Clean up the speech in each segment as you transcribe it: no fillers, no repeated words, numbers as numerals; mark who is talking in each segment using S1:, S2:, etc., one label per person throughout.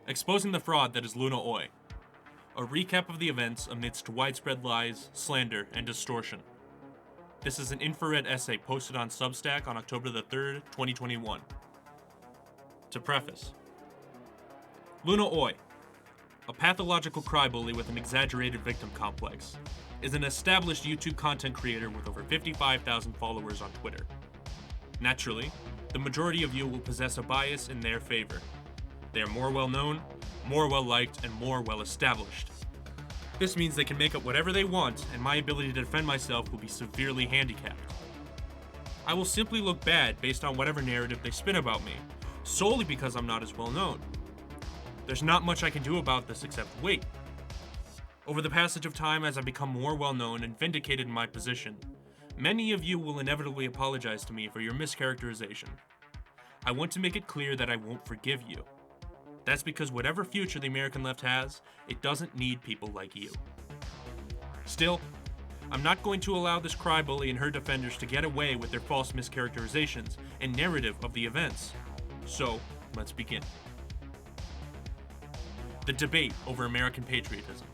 S1: Exposing the fraud that is Luna Oi. A recap of the events amidst widespread lies, slander, and distortion. This is an infrared essay posted on Substack on October the 3rd, 2021. To preface, Luna Oi, a pathological crybaby with an exaggerated victim complex, is an established YouTube content creator with over 55,000 followers on Twitter. Naturally, the majority of you will possess a bias in their favor. They are more well-known, more well-liked, and more well-established. This means they can make up whatever they want, and my ability to defend myself will be severely handicapped. I will simply look bad based on whatever narrative they spin about me, solely because I'm not as well-known. There's not much I can do about this except wait. Over the passage of time, as I become more well-known and vindicated in my position, many of you will inevitably apologize to me for your mischaracterization. I want to make it clear that I won't forgive you. That's because whatever future the American left has, it doesn't need people like you. Still, I'm not going to allow this crybaby and her defenders to get away with their false mischaracterizations and narrative of the events. So, let's begin. The debate over American patriotism.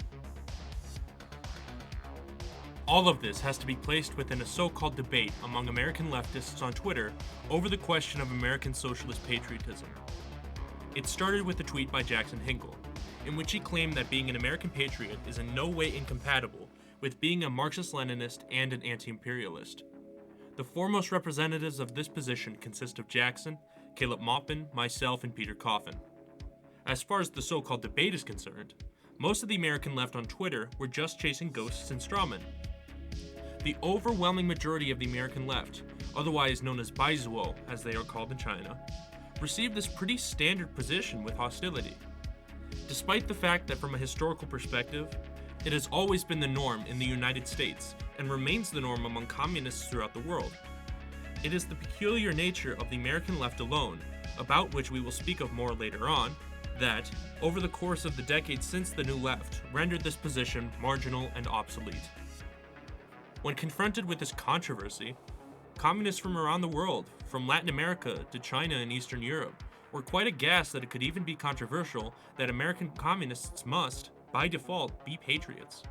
S1: All of this has to be placed within a so-called debate among American leftists on Twitter over the question of American socialist patriotism. It started with a tweet by Jackson Hinkle, in which he claimed that being an American patriot is in no way incompatible with being a Marxist-Leninist and an anti-imperialist. The foremost representatives of this position consist of Jackson, Caleb Maupin, myself, and Peter Coffin. As far as the so-called debate is concerned, most of the American left on Twitter were just chasing ghosts and strawmen. The overwhelming majority of the American left, otherwise known as Baizuo, as they are called in China, received this pretty standard position with hostility. Despite the fact that from a historical perspective, it has always been the norm in the United States and remains the norm among communists throughout the world. It is the peculiar nature of the American left alone, about which we will speak of more later on, that, over the course of the decades since the New Left, rendered this position marginal and obsolete. When confronted with this controversy, communists from around the world, from Latin America to China and Eastern Europe, were quite aghast that it could even be controversial that American communists must, by default, be patriots.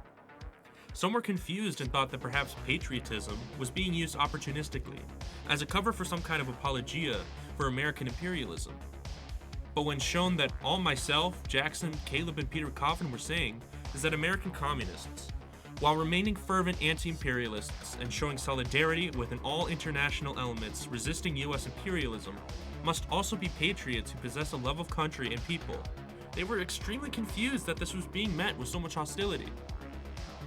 S1: Some were confused and thought that perhaps patriotism was being used opportunistically, as a cover for some kind of apologia for American imperialism. But when shown that all myself, Jackson, Caleb, and Peter Coffin were saying is that American communists, while remaining fervent anti-imperialists and showing solidarity with all international elements resisting U.S. imperialism, must also be patriots who possess a love of country and people, they were extremely confused that this was being met with so much hostility.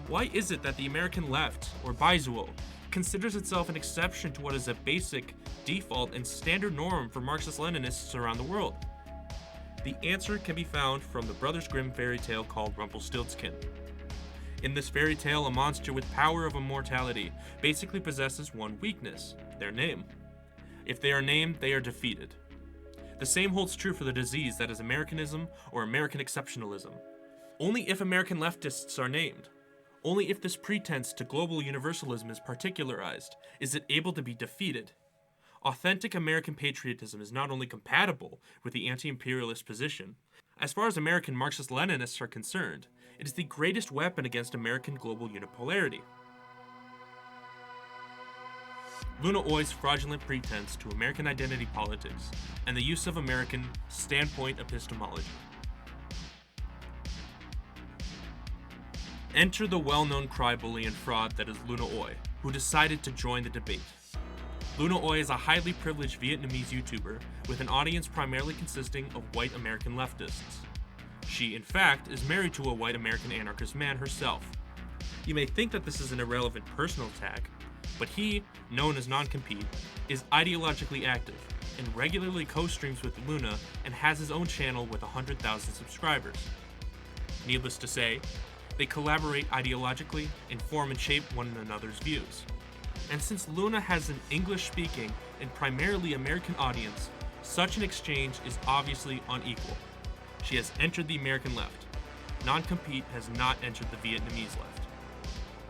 S1: Why is it that the American left, or Baizuo, considers itself an exception to what is a basic, default, and standard norm for Marxist-Leninists around the world? The answer can be found from the Brothers Grimm fairy tale called Rumpelstiltskin. In this fairy tale, a monster with power of immortality basically possesses one weakness: their name. If they are named, they are defeated. The same holds true for the disease that is Americanism or American exceptionalism. Only if American leftists are named, only if this pretense to global universalism is particularized, is it able to be defeated. Authentic American patriotism is not only compatible with the anti-imperialist position, as far as American Marxist-Leninists are concerned, it is the greatest weapon against American global unipolarity. Luna Oi's fraudulent pretense to American identity politics and the use of American standpoint epistemology. Enter the well-known crybaby and fraud that is Luna Oi, who decided to join the debate. Luna Oi is a highly privileged Vietnamese YouTuber with an audience primarily consisting of white American leftists. She, in fact, is married to a white American anarchist man herself. You may think that this is an irrelevant personal attack, but he, known as Non-Compete, is ideologically active and regularly co-streams with Luna and has his own channel with 100,000 subscribers. Needless to say, they collaborate ideologically, inform and shape one another's views. And since Luna has an English-speaking and primarily American audience, such an exchange is obviously unequal. She has entered the American left. Non-Compete has not entered the Vietnamese left.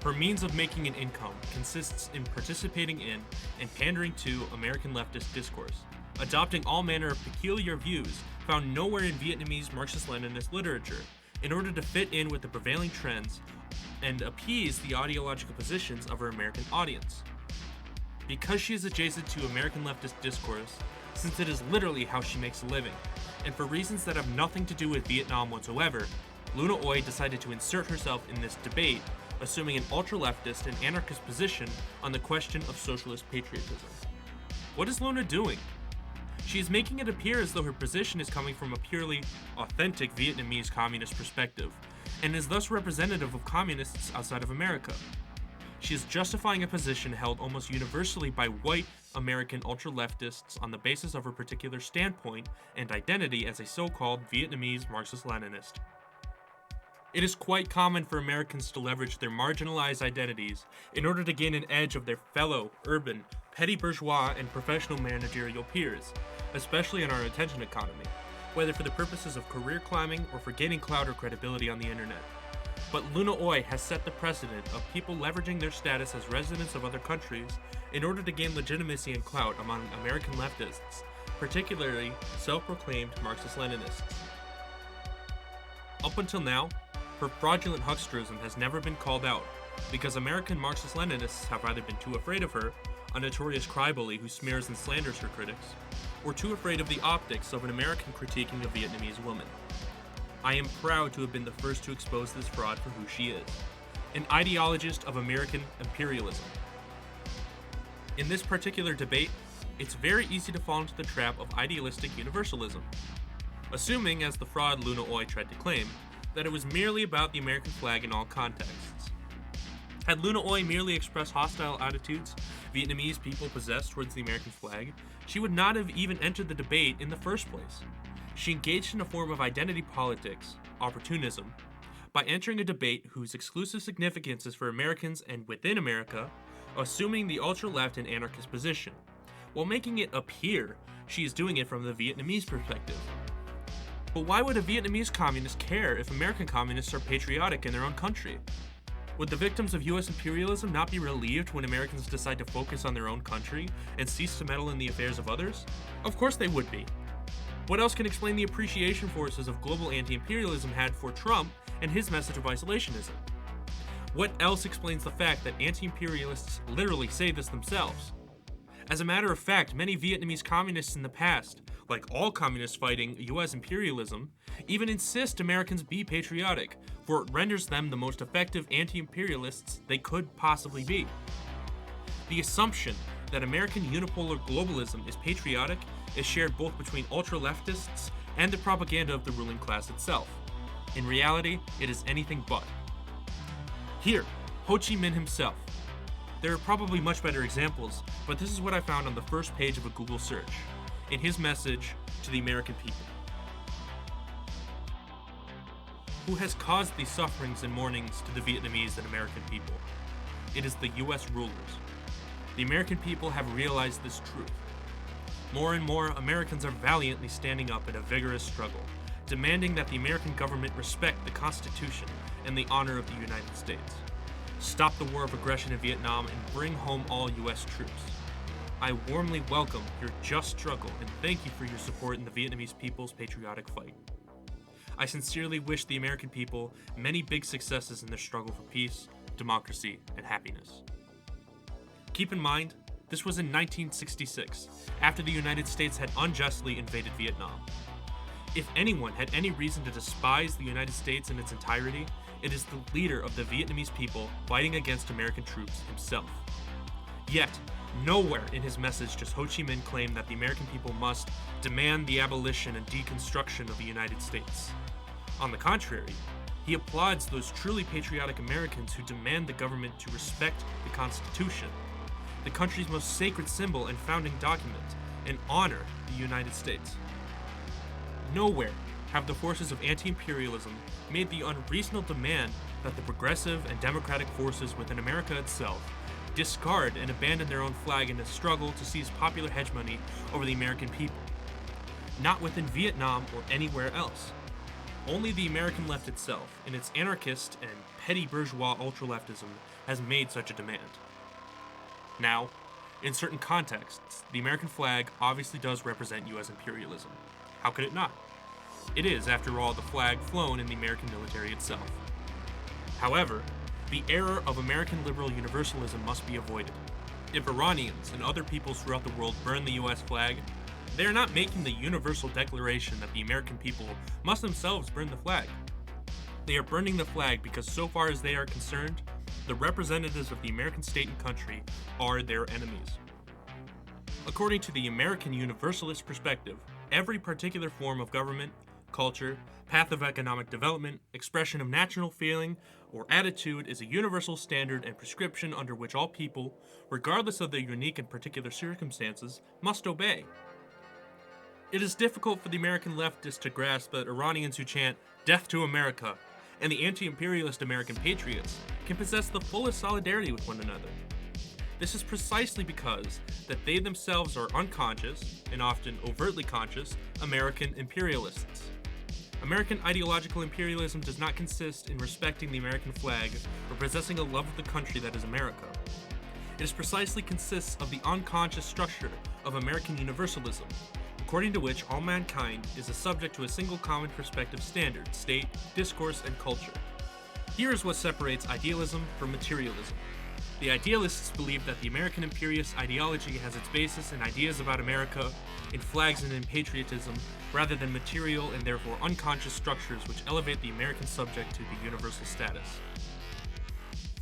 S1: Her means of making an income consists in participating in and pandering to American leftist discourse, adopting all manner of peculiar views found nowhere in Vietnamese Marxist-Leninist literature in order to fit in with the prevailing trends and appease the ideological positions of her American audience. Because she is adjacent to American leftist discourse, since it is literally how she makes a living, and for reasons that have nothing to do with Vietnam whatsoever, Luna Oi decided to insert herself in this debate, assuming an ultra-leftist and anarchist position on the question of socialist patriotism. What is Luna doing? She is making it appear as though her position is coming from a purely authentic Vietnamese communist perspective, and is thus representative of communists outside of America. She is justifying a position held almost universally by white American ultra-leftists on the basis of her particular standpoint and identity as a so-called Vietnamese Marxist-Leninist. It is quite common for Americans to leverage their marginalized identities in order to gain an edge of their fellow, urban, petty bourgeois and professional managerial peers, especially in our attention economy, whether for the purposes of career climbing or for gaining clout or credibility on the internet. But Luna Oi has set the precedent of people leveraging their status as residents of other countries in order to gain legitimacy and clout among American leftists, particularly self-proclaimed Marxist-Leninists. Up until now, her fraudulent hucksterism has never been called out, because American Marxist-Leninists have either been too afraid of her, a notorious crybully who smears and slanders her critics, or too afraid of the optics of an American critiquing a Vietnamese woman. I am proud to have been the first to expose this fraud for who she is, an ideologist of American imperialism. In this particular debate, it's very easy to fall into the trap of idealistic universalism, assuming, as the fraud Luna Oi tried to claim, that it was merely about the American flag in all contexts. Had Luna Oi merely expressed hostile attitudes Vietnamese people possess towards the American flag, she would not have even entered the debate in the first place. She engaged in a form of identity politics, opportunism, by entering a debate whose exclusive significance is for Americans and within America, assuming the ultra-left and anarchist position, while making it appear she is doing it from the Vietnamese perspective. But why would a Vietnamese communist care if American communists are patriotic in their own country? Would the victims of US imperialism not be relieved when Americans decide to focus on their own country and cease to meddle in the affairs of others? Of course they would be. What else can explain the appreciation forces of global anti-imperialism had for Trump and his message of isolationism? What else explains the fact that anti-imperialists literally say this themselves? As a matter of fact, many Vietnamese communists in the past, like all communists fighting US imperialism, even insist Americans be patriotic, for it renders them the most effective anti-imperialists they could possibly be. The assumption that American unipolar globalism is patriotic is shared both between ultra-leftists and the propaganda of the ruling class itself. In reality, it is anything but. Here, Ho Chi Minh himself. There are probably much better examples, but this is what I found on the first page of a Google search, in his message to the American people. Who has caused these sufferings and mournings to the Vietnamese and American people? It is the US rulers. The American people have realized this truth. More and more Americans are valiantly standing up in a vigorous struggle, demanding that the American government respect the Constitution and the honor of the United States. Stop the war of aggression in Vietnam and bring home all US troops. I warmly welcome your just struggle and thank you for your support in the Vietnamese people's patriotic fight. I sincerely wish the American people many big successes in their struggle for peace, democracy, and happiness. Keep in mind, this was in 1966, after the United States had unjustly invaded Vietnam. If anyone had any reason to despise the United States in its entirety, it is the leader of the Vietnamese people fighting against American troops himself. Yet, nowhere in his message does Ho Chi Minh claim that the American people must demand the abolition and deconstruction of the United States. On the contrary, he applauds those truly patriotic Americans who demand the government to respect the Constitution, the country's most sacred symbol and founding document, and honor the United States. Nowhere have the forces of anti-imperialism made the unreasonable demand that the progressive and democratic forces within America itself discard and abandon their own flag in a struggle to seize popular hegemony over the American people. Not within Vietnam or anywhere else. Only the American left itself, in its anarchist and petty bourgeois ultra-leftism, has made such a demand. Now, in certain contexts, the American flag obviously does represent US imperialism. How could it not? It is, after all, the flag flown in the American military itself. However, the error of American liberal universalism must be avoided. If Iranians and other peoples throughout the world burn the US flag, they are not making the universal declaration that the American people must themselves burn the flag. They are burning the flag because, so far as they are concerned, the representatives of the American state and country are their enemies. According to the American universalist perspective, every particular form of government, culture, path of economic development, expression of national feeling, or attitude is a universal standard and prescription under which all people, regardless of their unique and particular circumstances, must obey. It is difficult for the American leftists to grasp that Iranians who chant "Death to America" and the anti-imperialist American patriots can possess the fullest solidarity with one another. This is precisely because that they themselves are unconscious, and often overtly conscious, American imperialists. American ideological imperialism does not consist in respecting the American flag or possessing a love of the country that is America. It is precisely consists of the unconscious structure of American universalism, according to which all mankind is a subject to a single common perspective standard, state, discourse, and culture. Here is what separates idealism from materialism. The idealists believe that the American imperialist ideology has its basis in ideas about America, in flags and in patriotism, rather than material and therefore unconscious structures which elevate the American subject to the universal status.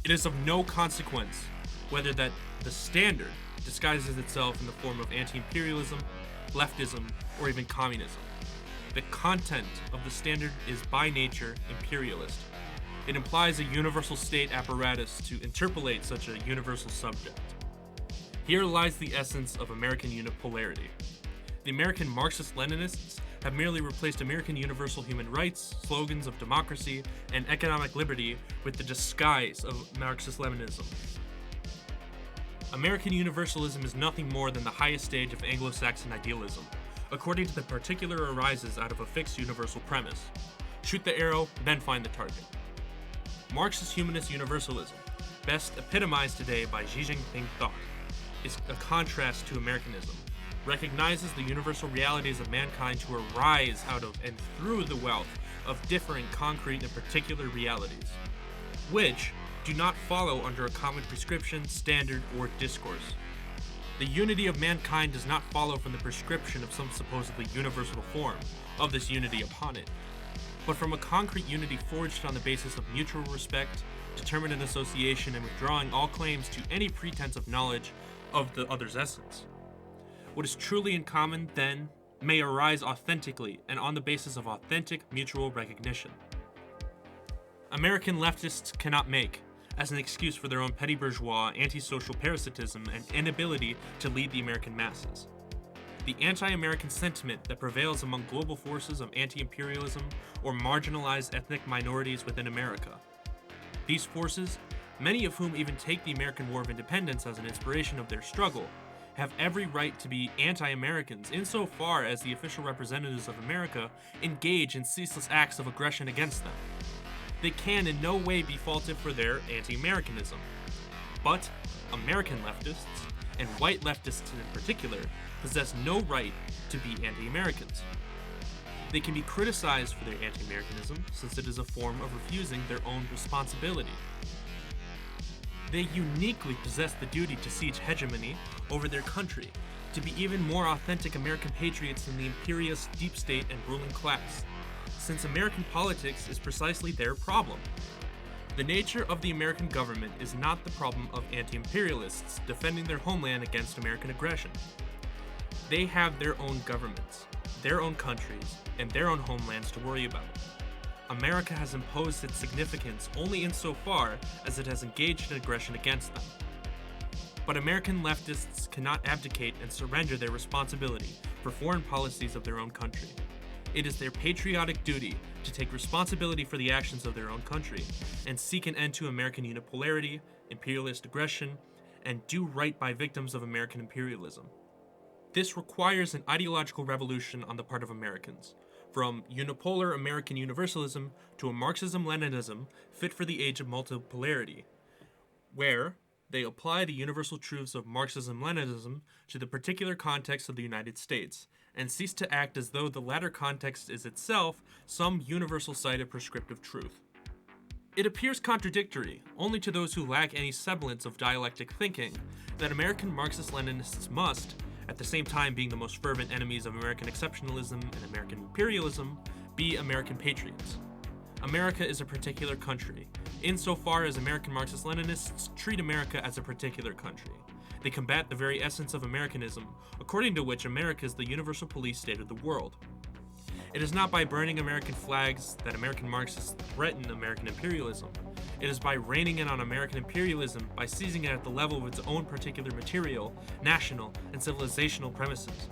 S1: It is of no consequence whether that the standard disguises itself in the form of anti-imperialism, leftism, or even communism. The content of the standard is by nature imperialist. It implies a universal state apparatus to interpolate such a universal subject. Here lies the essence of American unipolarity. The American Marxist-Leninists have merely replaced American universal human rights, slogans of democracy, and economic liberty with the disguise of Marxist-Leninism. American universalism is nothing more than the highest stage of Anglo-Saxon idealism, according to the particular arises out of a fixed universal premise. Shoot the arrow, then find the target. Marxist humanist universalism, best epitomized today by Xi Jinping thought, is a contrast to Americanism, recognizes the universal realities of mankind to arise out of and through the wealth of differing concrete and particular realities, which do not follow under a common prescription, standard, or discourse. The unity of mankind does not follow from the prescription of some supposedly universal form of this unity upon it, but from a concrete unity forged on the basis of mutual respect, determinate association, and withdrawing all claims to any pretense of knowledge of the other's essence. What is truly in common, then, may arise authentically and on the basis of authentic mutual recognition. American leftists cannot make, as an excuse for their own petty bourgeois, antisocial parasitism and inability to lead the American masses, the anti-American sentiment that prevails among global forces of anti-imperialism or marginalized ethnic minorities within America. These forces, many of whom even take the American War of Independence as an inspiration of their struggle, have every right to be anti-Americans insofar as the official representatives of America engage in ceaseless acts of aggression against them. They can in no way be faulted for their anti-Americanism. But American leftists, and white leftists in particular, possess no right to be anti-Americans. They can be criticized for their anti-Americanism since it is a form of refusing their own responsibility. They uniquely possess the duty to siege hegemony over their country, to be even more authentic American patriots than the imperialist deep state and ruling class, since American politics is precisely their problem. The nature of the American government is not the problem of anti-imperialists defending their homeland against American aggression. They have their own governments, their own countries, and their own homelands to worry about. America has imposed its significance only insofar as it has engaged in aggression against them. But American leftists cannot abdicate and surrender their responsibility for foreign policies of their own country. It is their patriotic duty to take responsibility for the actions of their own country and seek an end to American unipolarity, imperialist aggression, and do right by victims of American imperialism. This requires an ideological revolution on the part of Americans, from unipolar American universalism to a Marxism-Leninism fit for the age of multipolarity, where they apply the universal truths of Marxism-Leninism to the particular context of the United States, and cease to act as though the latter context is itself some universal site of prescriptive truth. It appears contradictory, only to those who lack any semblance of dialectic thinking, that American Marxist-Leninists must, at the same time being the most fervent enemies of American exceptionalism and American imperialism, be American patriots. America is a particular country, insofar as American Marxist-Leninists treat America as a particular country. They combat the very essence of Americanism, according to which America is the universal police state of the world. It is not by burning American flags that American Marxists threaten American imperialism. It is by reining in on American imperialism by seizing it at the level of its own particular material, national, and civilizational premises.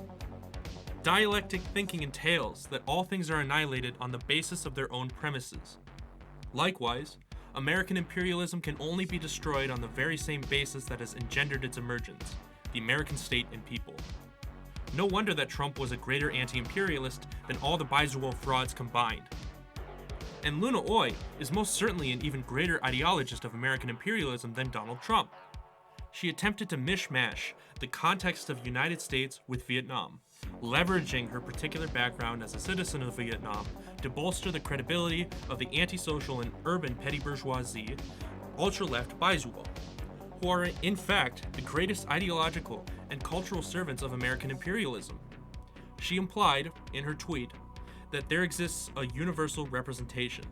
S1: Dialectic thinking entails that all things are annihilated on the basis of their own premises. Likewise, American imperialism can only be destroyed on the very same basis that has engendered its emergence, the American state and people. No wonder that Trump was a greater anti-imperialist than all the Baizhuo frauds combined. And Luna Oi is most certainly an even greater ideologist of American imperialism than Donald Trump. She attempted to mishmash the context of the United States with Vietnam, leveraging her particular background as a citizen of Vietnam to bolster the credibility of the antisocial and urban petty bourgeoisie, ultra-left Baizhuo, who are in fact the greatest ideological and cultural servants of American imperialism. She implied, in her tweet, that there exists a universal representation,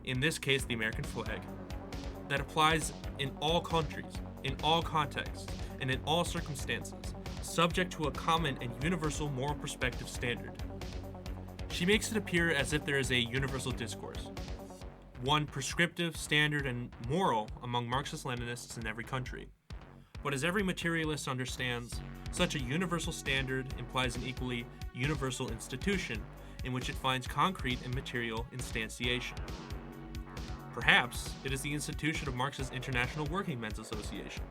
S1: in this case the American flag, that applies in all countries, in all contexts, and in all circumstances, subject to a common and universal moral perspective standard. She makes it appear as if there is a universal discourse, one prescriptive, standard, and moral among Marxist-Leninists in every country. But as every materialist understands, such a universal standard implies an equally universal institution in which it finds concrete and material instantiation. Perhaps it is the institution of Marx's International Working Men's Association.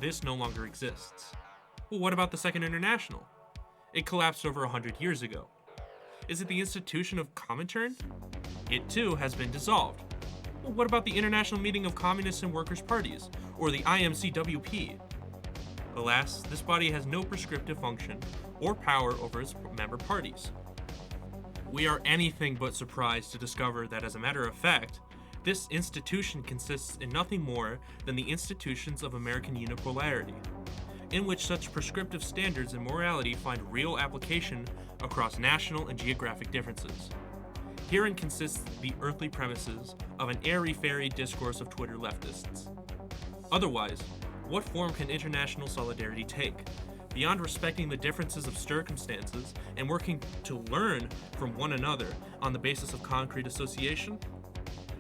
S1: This no longer exists. Well, what about the Second International? It collapsed over 100 years ago. Is it the institution of Comintern? It too has been dissolved. Well, what about the International Meeting of Communist and Workers' Parties, or the IMCWP? Alas, this body has no prescriptive function or power over its member parties. We are anything but surprised to discover that, as a matter of fact, this institution consists in nothing more than the institutions of American unipolarity, in which such prescriptive standards and morality find real application across national and geographic differences. Herein consists the earthly premises of an airy-fairy discourse of Twitter leftists. Otherwise, what form can international solidarity take, beyond respecting the differences of circumstances and working to learn from one another on the basis of concrete association?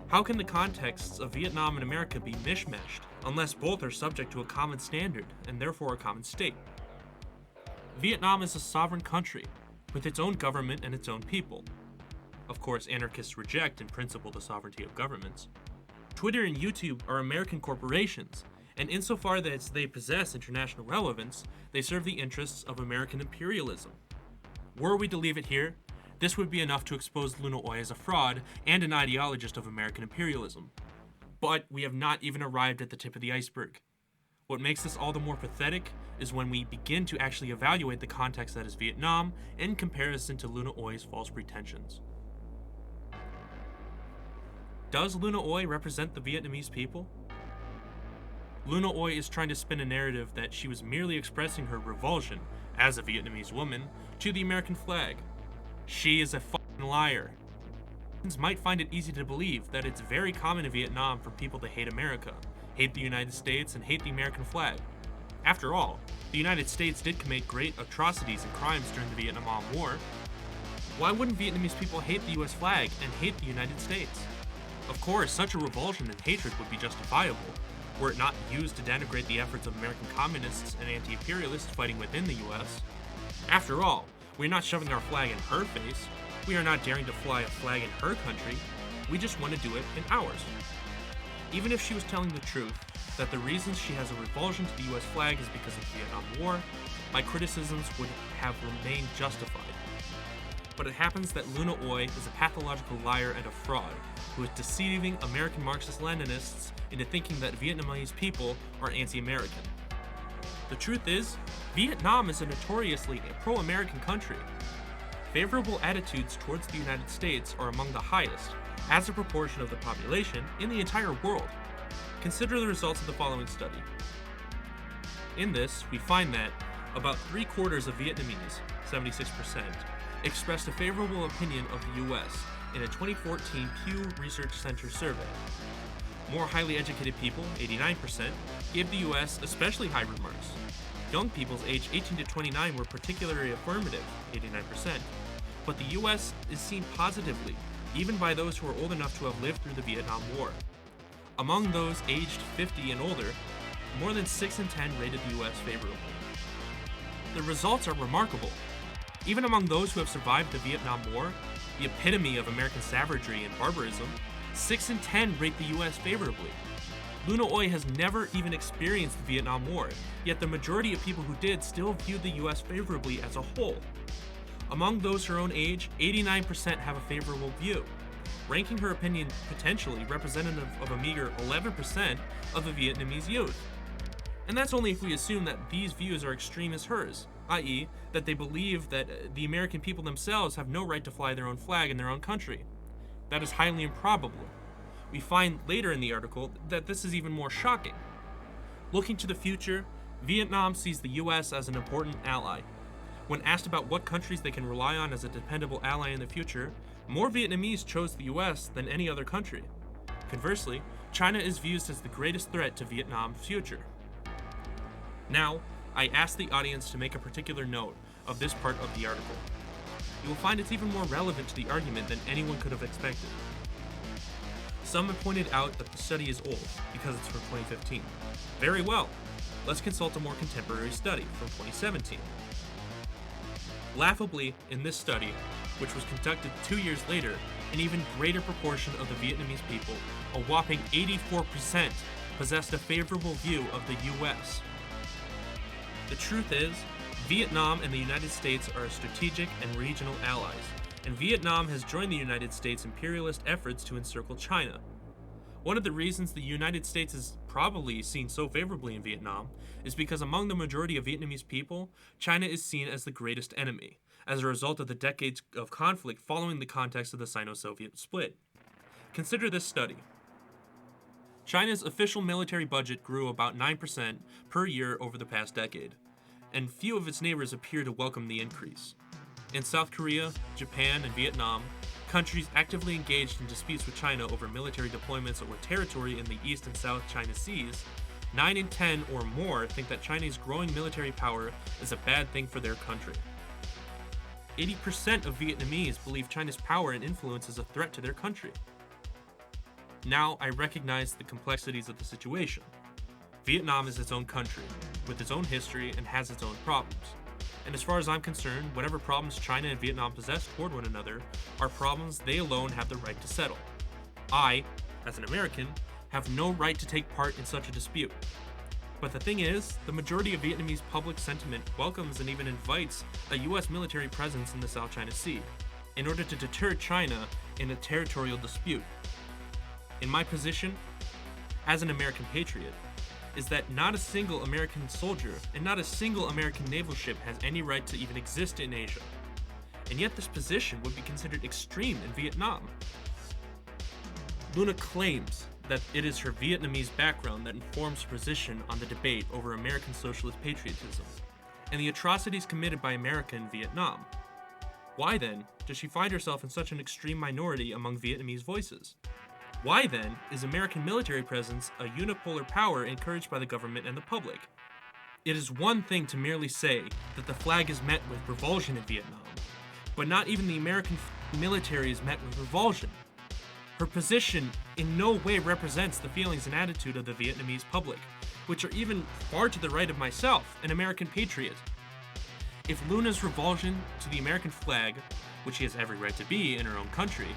S1: How can the contexts of Vietnam and America be mishmashed unless both are subject to a common standard and therefore a common state? Vietnam is a sovereign country with its own government and its own people. Of course, anarchists reject in principle the sovereignty of governments. Twitter and YouTube are American corporations, and insofar as they possess international relevance, they serve the interests of American imperialism. Were we to leave it here, this would be enough to expose Luna Oi as a fraud and an ideologist of American imperialism. But we have not even arrived at the tip of the iceberg. What makes this all the more pathetic is when we begin to actually evaluate the context that is Vietnam in comparison to Luna Oi's false pretensions. Does Luna Oi represent the Vietnamese people? Luna Oi is trying to spin a narrative that she was merely expressing her revulsion, as a Vietnamese woman, to the American flag. She is a fucking liar. Americans might find it easy to believe that it's very common in Vietnam for people to hate America, hate the United States, and hate the American flag. After all, the United States did commit great atrocities and crimes during the Vietnam War. Why wouldn't Vietnamese people hate the US flag and hate the United States? Of course, such a revulsion and hatred would be justifiable, were it not used to denigrate the efforts of American communists and anti-imperialists fighting within the US. After all, we're not shoving our flag in her face. We are not daring to fly a flag in her country. We just want to do it in ours. Even if she was telling the truth, that the reasons she has a revulsion to the US flag is because of the Vietnam War, my criticisms would have remained justified. But it happens that Luna Oi is a pathological liar and a fraud, who is deceiving American Marxist-Leninists into thinking that Vietnamese people are anti-American. The truth is, Vietnam is a notoriously pro-American country. Favorable attitudes towards the United States are among the highest, as a proportion of the population, in the entire world. Consider the results of the following study. In this, we find that about 3/4 of Vietnamese, 76%, expressed a favorable opinion of the U.S. in a 2014 Pew Research Center survey. More highly educated people, 89%, gave the U.S. especially high remarks. Young peoples aged 18 to 29 were particularly affirmative, 89%, but the U.S. is seen positively, even by those who are old enough to have lived through the Vietnam War. Among those aged 50 and older, more than 6 in 10 rated the U.S. favorably. The results are remarkable. Even among those who have survived the Vietnam War, the epitome of American savagery and barbarism, 6 in 10 rate the U.S. favorably. Luna Oi has never even experienced the Vietnam War, yet the majority of people who did still viewed the U.S. favorably as a whole. Among those her own age, 89% have a favorable view, ranking her opinion potentially representative of a meager 11% of the Vietnamese youth. And that's only if we assume that these views are extreme as hers, i.e., that they believe that the American people themselves have no right to fly their own flag in their own country. That is highly improbable. We find later in the article that this is even more shocking. Looking to the future, Vietnam sees the US as an important ally. When asked about what countries they can rely on as a dependable ally in the future, more Vietnamese chose the US than any other country. Conversely, China is viewed as the greatest threat to Vietnam's future. Now, I ask the audience to make a particular note of this part of the article. You will find it's even more relevant to the argument than anyone could have expected. Some have pointed out that the study is old because it's from 2015. Very well, let's consult a more contemporary study from 2017. Laughably, in this study, which was conducted 2 years later, an even greater proportion of the Vietnamese people, a whopping 84%, possessed a favorable view of the US. The truth is, Vietnam and the United States are strategic and regional allies, and Vietnam has joined the United States' imperialist efforts to encircle China. One of the reasons the United States is probably seen so favorably in Vietnam is because among the majority of Vietnamese people, China is seen as the greatest enemy, as a result of the decades of conflict following the context of the Sino-Soviet split. Consider this study. China's official military budget grew about 9% per year over the past decade, and few of its neighbors appear to welcome the increase. In South Korea, Japan, and Vietnam, countries actively engaged in disputes with China over military deployments or territory in the East and South China Seas, 9 in 10 or more think that China's growing military power is a bad thing for their country. 80% of Vietnamese believe China's power and influence is a threat to their country. Now, I recognize the complexities of the situation. Vietnam is its own country, with its own history, and has its own problems. And as far as I'm concerned, whatever problems China and Vietnam possess toward one another are problems they alone have the right to settle. I, as an American, have no right to take part in such a dispute. But the thing is, the majority of Vietnamese public sentiment welcomes and even invites a US military presence in the South China Sea, in order to deter China in a territorial dispute. In my position, as an American patriot, is that not a single American soldier and not a single American naval ship has any right to even exist in Asia. And yet this position would be considered extreme in Vietnam. Luna claims that it is her Vietnamese background that informs her position on the debate over American socialist patriotism, and the atrocities committed by America in Vietnam. Why then does she find herself in such an extreme minority among Vietnamese voices? Why then is American military presence a unipolar power encouraged by the government and the public? It is one thing to merely say that the flag is met with revulsion in Vietnam, but not even the American military is met with revulsion. Her position in no way represents the feelings and attitude of the Vietnamese public, which are even far to the right of myself, an American patriot. If Luna's revulsion to the American flag, which she has every right to be in her own country,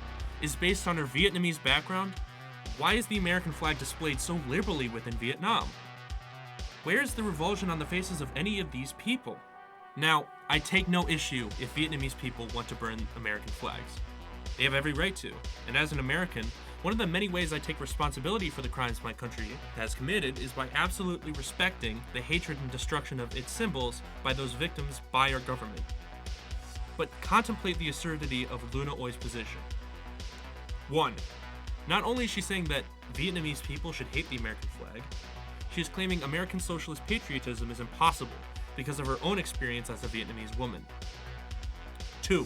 S1: is based on her Vietnamese background, why is the American flag displayed so liberally within Vietnam? Where is the revulsion on the faces of any of these people? Now, I take no issue if Vietnamese people want to burn American flags. They have every right to, and as an American, one of the many ways I take responsibility for the crimes my country has committed is by absolutely respecting the hatred and destruction of its symbols by those victims by our government. But contemplate the absurdity of Luna Oi's position. 1. Not only is she saying that Vietnamese people should hate the American flag, she is claiming American socialist patriotism is impossible because of her own experience as a Vietnamese woman. 2.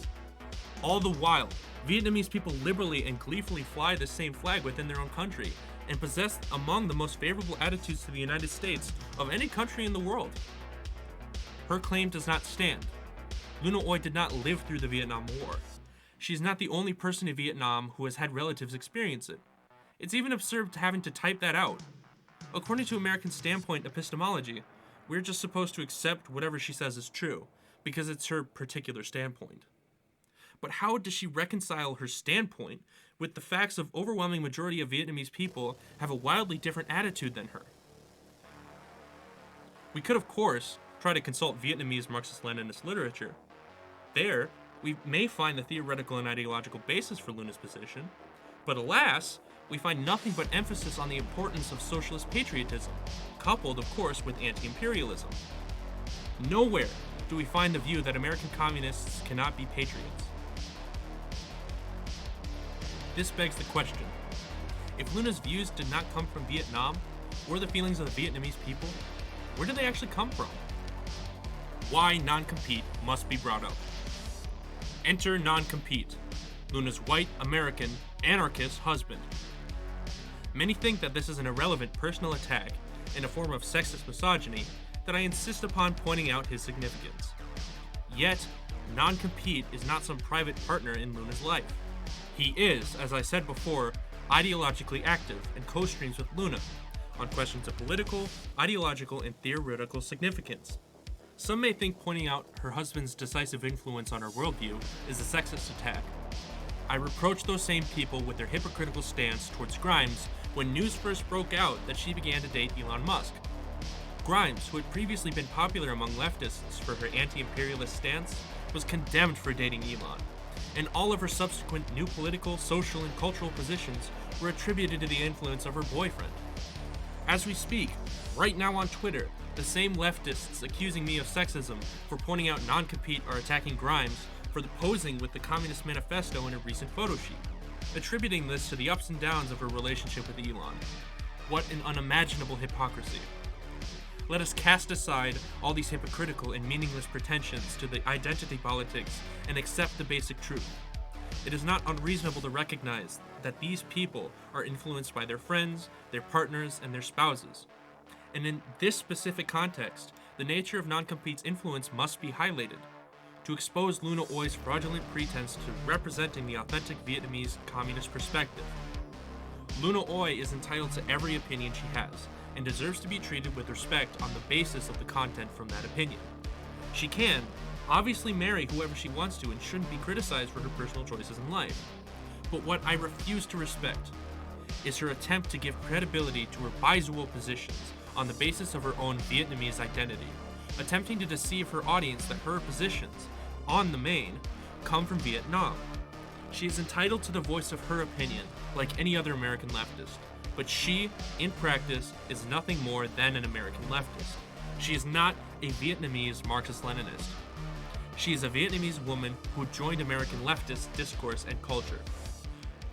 S1: All the while, Vietnamese people liberally and gleefully fly the same flag within their own country and possess among the most favorable attitudes to the United States of any country in the world. Her claim does not stand. Luna Oi did not live through the Vietnam War. She is not the only person in Vietnam who has had relatives experience it. It's even absurd having to type that out. According to American standpoint epistemology, we're just supposed to accept whatever she says is true, because it's her particular standpoint. But how does she reconcile her standpoint with the facts of overwhelming majority of Vietnamese people have a wildly different attitude than her? We could, of course, try to consult Vietnamese Marxist-Leninist literature. There, we may find the theoretical and ideological basis for Luna's position, but alas, we find nothing but emphasis on the importance of socialist patriotism, coupled, of course, with anti-imperialism. Nowhere do we find the view that American communists cannot be patriots. This begs the question, if Luna's views did not come from Vietnam, or the feelings of the Vietnamese people, where did they actually come from? Why non-compete must be brought up. Enter non-compete, Luna's white, American, anarchist husband. Many think that this is an irrelevant personal attack in a form of sexist misogyny that I insist upon pointing out his significance. Yet, non-compete is not some private partner in Luna's life. He is, as I said before, ideologically active and co-streams with Luna on questions of political, ideological, and theoretical significance. Some may think pointing out her husband's decisive influence on her worldview is a sexist attack. I reproach those same people with their hypocritical stance towards Grimes when news first broke out that she began to date Elon Musk. Grimes, who had previously been popular among leftists for her anti-imperialist stance, was condemned for dating Elon, and all of her subsequent new political, social, and cultural positions were attributed to the influence of her boyfriend. As we speak, right now on Twitter, the same leftists accusing me of sexism for pointing out non-compete are attacking Grimes for posing with the Communist Manifesto in a recent photo shoot, attributing this to the ups and downs of her relationship with Elon. What an unimaginable hypocrisy. Let us cast aside all these hypocritical and meaningless pretensions to the identity politics and accept the basic truth. It is not unreasonable to recognize that these people are influenced by their friends, their partners, and their spouses. And in this specific context, the nature of non-compete's influence must be highlighted to expose Luna Oi's fraudulent pretense to representing the authentic Vietnamese communist perspective. Luna Oi is entitled to every opinion she has, and deserves to be treated with respect on the basis of the content from that opinion. She can, obviously, marry whoever she wants to and shouldn't be criticized for her personal choices in life. But what I refuse to respect is her attempt to give credibility to her bizual positions on the basis of her own Vietnamese identity, attempting to deceive her audience that her positions, on the main, come from Vietnam. She is entitled to the voice of her opinion, like any other American leftist, but she, in practice, is nothing more than an American leftist. She is not a Vietnamese Marxist-Leninist. She is a Vietnamese woman who joined American leftist discourse and culture.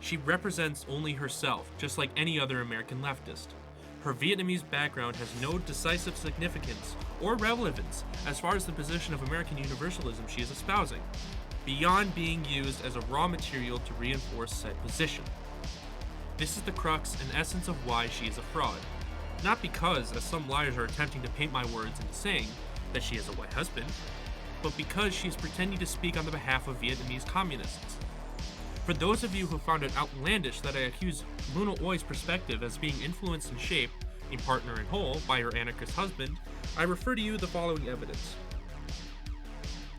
S1: She represents only herself, just like any other American leftist. Her Vietnamese background has no decisive significance or relevance as far as the position of American universalism she is espousing, beyond being used as a raw material to reinforce said position. This is the crux and essence of why she is a fraud. Not because, as some liars are attempting to paint my words into saying, that she has a white husband, but because she is pretending to speak on the behalf of Vietnamese communists. For those of you who found it outlandish that I accuse Luna Oi's perspective as being influenced and shaped, in part or in whole, by her anarchist husband, I refer to you the following evidence.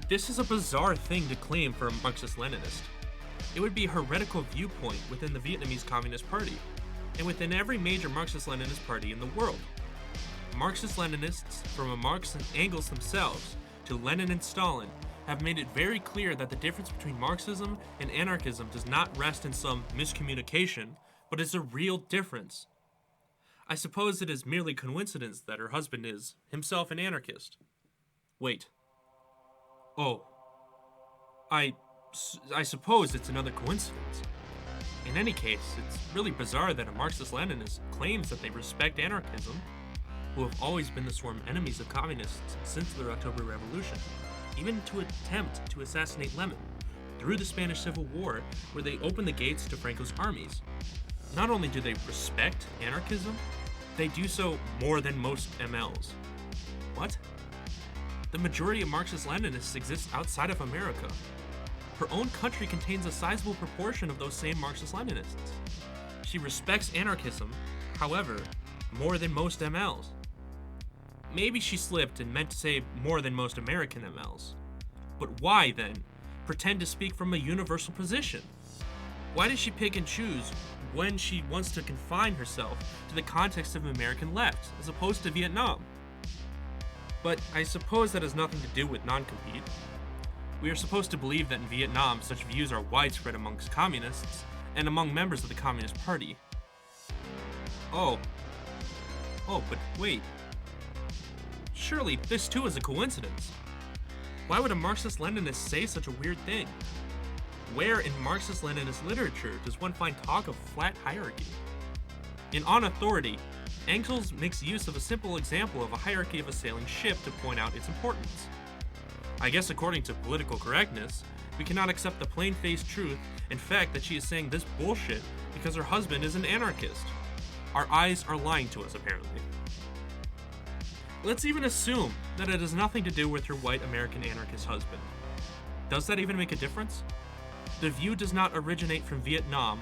S1: This is a bizarre thing to claim for a Marxist-Leninist. It would be a heretical viewpoint within the Vietnamese Communist Party, and within every major Marxist-Leninist party in the world. Marxist-Leninists, from Marx and Engels themselves, to Lenin and Stalin, have made it very clear that the difference between Marxism and anarchism does not rest in some miscommunication, but is a real difference. I suppose it is merely coincidence that her husband is, himself, an anarchist. Wait. Oh. I suppose it's another coincidence. In any case, it's really bizarre that a Marxist-Leninist claims that they respect anarchism, who have always been the sworn enemies of communists since their October Revolution, even to attempt to assassinate Lenin, through the Spanish Civil War, where they opened the gates to Franco's armies. Not only do they respect anarchism, they do so more than most MLs. What? The majority of Marxist-Leninists exist outside of America. Her own country contains a sizable proportion of those same Marxist-Leninists. She respects anarchism, however, more than most MLs. Maybe she slipped and meant to say more than most American MLs. But why, then, pretend to speak from a universal position? Why does she pick and choose when she wants to confine herself to the context of American left, as opposed to Vietnam? But I suppose that has nothing to do with non-compete. We are supposed to believe that in Vietnam such views are widespread amongst communists and among members of the Communist Party. Oh, but wait. Surely this too is a coincidence. Why would a Marxist-Leninist say such a weird thing? Where in Marxist-Leninist literature does one find talk of flat hierarchy? In On Authority, Engels makes use of a simple example of a hierarchy of a sailing ship to point out its importance. I guess according to political correctness, we cannot accept the plain-faced truth and fact that she is saying this bullshit because her husband is an anarchist. Our eyes are lying to us, apparently. Let's even assume that it has nothing to do with her white American anarchist husband. Does that even make a difference? The view does not originate from Vietnam,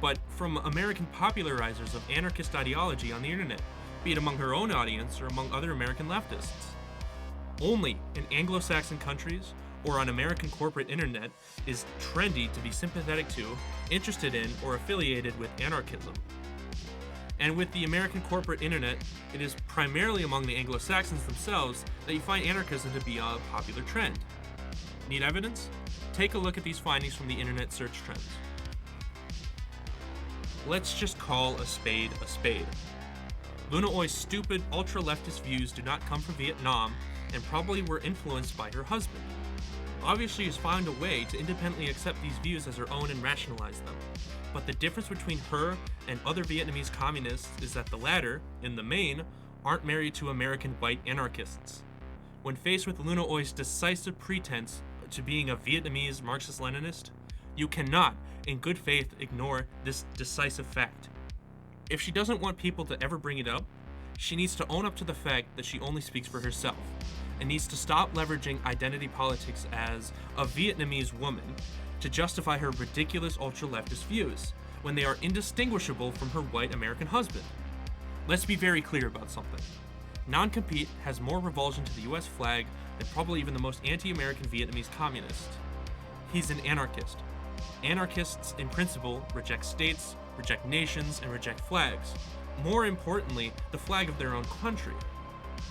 S1: but from American popularizers of anarchist ideology on the internet, be it among her own audience or among other American leftists. Only in Anglo-Saxon countries or on American corporate internet is trendy to be sympathetic to, interested in, or affiliated with anarchism. And with the American corporate internet, it is primarily among the Anglo-Saxons themselves that you find anarchism to be a popular trend. Need evidence? Take a look at these findings from the internet search trends. Let's just call a spade a spade. Luna Oi's stupid, ultra-leftist views do not come from Vietnam and probably were influenced by her husband. Obviously, she has found a way to independently accept these views as her own and rationalize them. But the difference between her and other Vietnamese communists is that the latter, in the main, aren't married to American white anarchists. When faced with Luna Oi's decisive pretense to being a Vietnamese Marxist-Leninist, you cannot, in good faith, ignore this decisive fact. If she doesn't want people to ever bring it up, she needs to own up to the fact that she only speaks for herself, and needs to stop leveraging identity politics as a Vietnamese woman to justify her ridiculous ultra-leftist views, when they are indistinguishable from her white American husband. Let's be very clear about something. Non-compete has more revulsion to the US flag than probably even the most anti-American Vietnamese communist. He's an anarchist. Anarchists, in principle, reject states, reject nations, and reject flags. More importantly, the flag of their own country.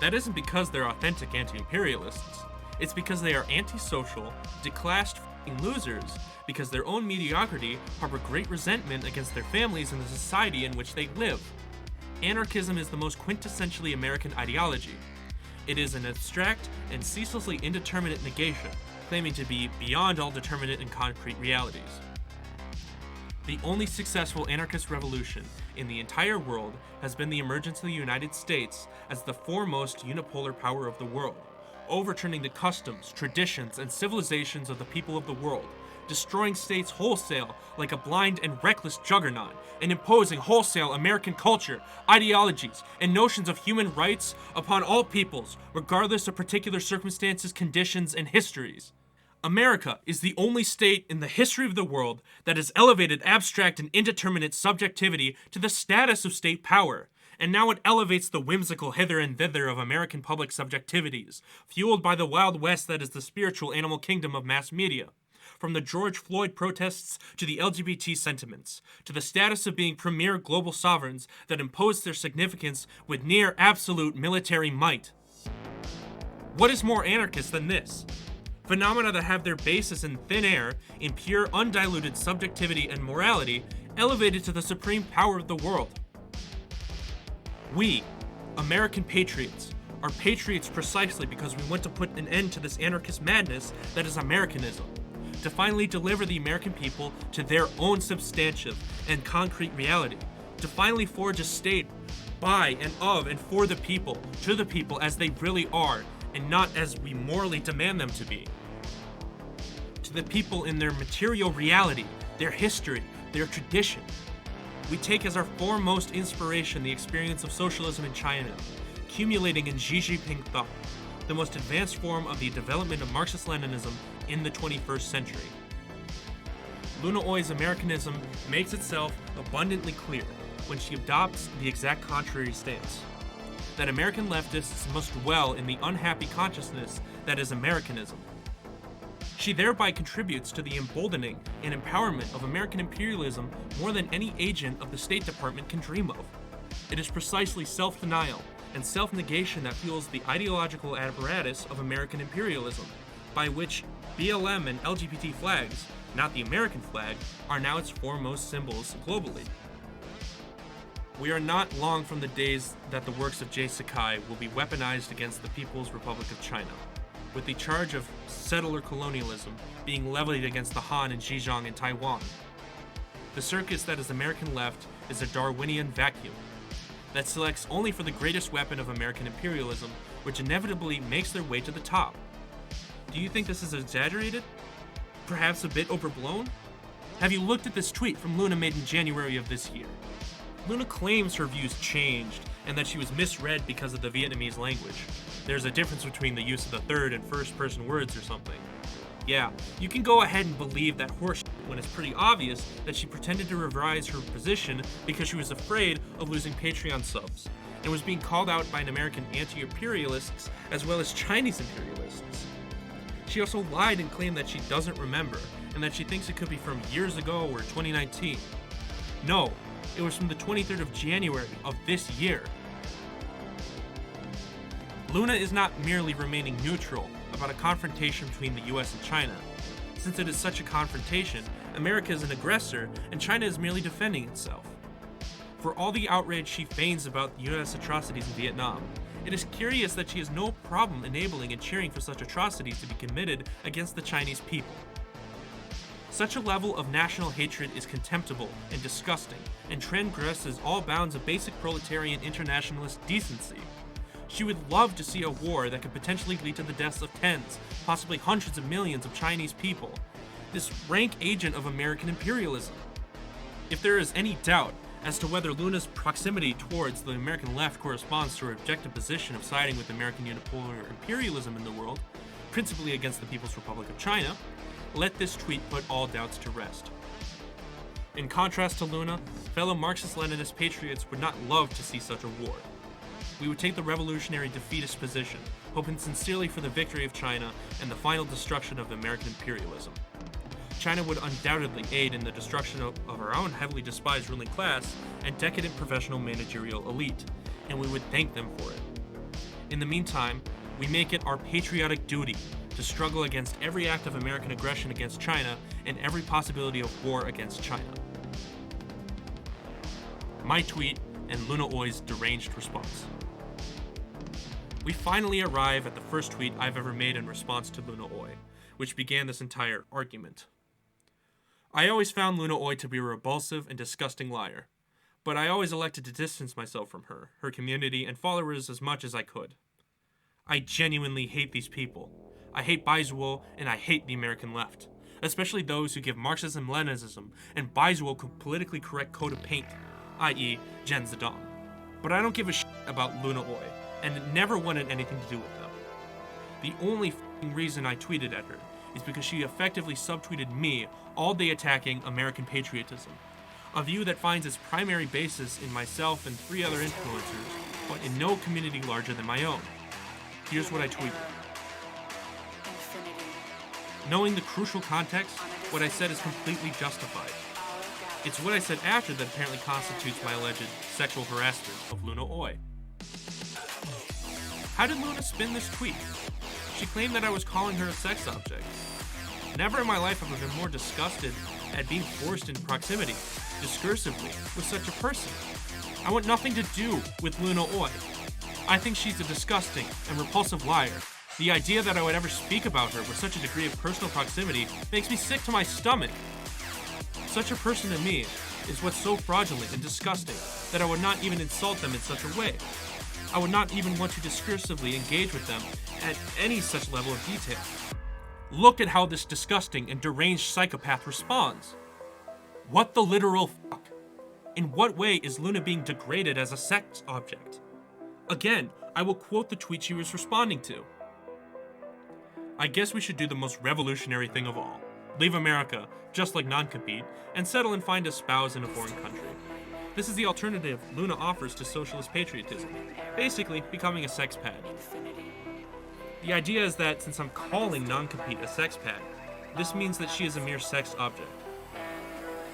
S1: That isn't because they're authentic anti-imperialists. It's because they are antisocial, declassed f***ing losers, because their own mediocrity harbor great resentment against their families and the society in which they live. Anarchism is the most quintessentially American ideology. It is an abstract and ceaselessly indeterminate negation, claiming to be beyond all determinate and concrete realities. The only successful anarchist revolution in the entire world has been the emergence of the United States as the foremost unipolar power of the world, overturning the customs, traditions, and civilizations of the people of the world, destroying states wholesale like a blind and reckless juggernaut, and imposing wholesale American culture, ideologies, and notions of human rights upon all peoples, regardless of particular circumstances, conditions, and histories. America is the only state in the history of the world that has elevated abstract and indeterminate subjectivity to the status of state power, and now it elevates the whimsical hither and thither of American public subjectivities, fueled by the Wild West that is the spiritual animal kingdom of mass media. From the George Floyd protests to the LGBT sentiments, to the status of being premier global sovereigns that impose their significance with near absolute military might. What is more anarchist than this? Phenomena that have their basis in thin air, in pure, undiluted subjectivity and morality, elevated to the supreme power of the world. We, American patriots, are patriots precisely because we want to put an end to this anarchist madness that is Americanism, to finally deliver the American people to their own substantive and concrete reality, to finally forge a state by and of and for the people, to the people as they really are, and not as we morally demand them to be. To the people in their material reality, their history, their tradition. We take as our foremost inspiration the experience of socialism in China, accumulating in Xi Jinping thought, the most advanced form of the development of Marxist-Leninism in the 21st century. Luna Oi's Americanism makes itself abundantly clear when she adopts the exact contrary stance, that American leftists must dwell in the unhappy consciousness that is Americanism. She thereby contributes to the emboldening and empowerment of American imperialism more than any agent of the State Department can dream of. It is precisely self-denial and self-negation that fuels the ideological apparatus of American imperialism, by which BLM and LGBT flags, not the American flag, are now its foremost symbols globally. We are not long from the days that the works of Jay Sakai will be weaponized against the People's Republic of China, with the charge of settler colonialism being levied against the Han in Xinjiang and Taiwan. The circus that is American left is a Darwinian vacuum that selects only for the greatest weapon of American imperialism, which inevitably makes their way to the top. Do you think this is exaggerated? Perhaps a bit overblown? Have you looked at this tweet from Luna made in January of this year? Luna claims her views changed and that she was misread because of the Vietnamese language. There's a difference between the use of the third and first person words or something. Yeah, you can go ahead and believe that horseshit when it's pretty obvious that she pretended to revise her position because she was afraid of losing Patreon subs, and was being called out by an American anti-imperialists as well as Chinese imperialists. She also lied and claimed that she doesn't remember, and that she thinks it could be from years ago or 2019. No, it was from the 23rd of January of this year. Luna is not merely remaining neutral about a confrontation between the US and China. Since it is such a confrontation, America is an aggressor and China is merely defending itself. For all the outrage she feigns about the US atrocities in Vietnam, it is curious that she has no problem enabling and cheering for such atrocities to be committed against the Chinese people. Such a level of national hatred is contemptible and disgusting, and transgresses all bounds of basic proletarian internationalist decency. She would love to see a war that could potentially lead to the deaths of tens, possibly hundreds of millions of Chinese people. This rank agent of American imperialism. If there is any doubt as to whether Luna's proximity towards the American left corresponds to her objective position of siding with American unipolar imperialism in the world, principally against the People's Republic of China, let this tweet put all doubts to rest. In contrast to Luna, fellow Marxist-Leninist patriots would not love to see such a war. We would take the revolutionary defeatist position, hoping sincerely for the victory of China and the final destruction of American imperialism. China would undoubtedly aid in the destruction of our own heavily despised ruling class and decadent professional managerial elite, and we would thank them for it. In the meantime, we make it our patriotic duty to struggle against every act of American aggression against China and every possibility of war against China. My tweet and Luna Oi's deranged response. We finally arrive at the first tweet I've ever made in response to Luna Oi, which began this entire argument. I always found Luna Oi to be a repulsive and disgusting liar, but I always elected to distance myself from her, her community, and followers as much as I could. I genuinely hate these people. I hate Baizuo, and I hate the American left, especially those who give Marxism-Leninism and Baizuo a politically correct coat of paint, i.e. Jen Zedong. But I don't give a shit about Luna Oi, and never wanted anything to do with them. The only reason I tweeted at her is because she effectively subtweeted me all day attacking American patriotism, a view that finds its primary basis in myself and 3 other influencers, but in no community larger than my own. Here's what I tweeted. Knowing the crucial context, what I said is completely justified. It's what I said after that apparently constitutes my alleged sexual harassment of Luna Oi. How did Luna spin this tweet? she claimed that I was calling her a sex object. Never in my life have I been more disgusted at being forced into proximity, discursively, with such a person. I want nothing to do with Luna Oi. I think she's a disgusting and repulsive liar. The idea that I would ever speak about her with such a degree of personal proximity makes me sick to my stomach. Such a person to me is what's so fraudulent and disgusting that I would not even insult them in such a way. I would not even want to discursively engage with them at any such level of detail. Look at how this disgusting and deranged psychopath responds. What the literal fuck? In what way is Luna being degraded as a sex object? Again, I will quote the tweet she was responding to. I guess we should do the most revolutionary thing of all. Leave America, just like non-compete, and settle and find a spouse in a foreign country. This is the alternative Luna offers to socialist patriotism, basically becoming a sex pad. The idea is that since I'm calling non-compete a sex pad, this means that she is a mere sex object.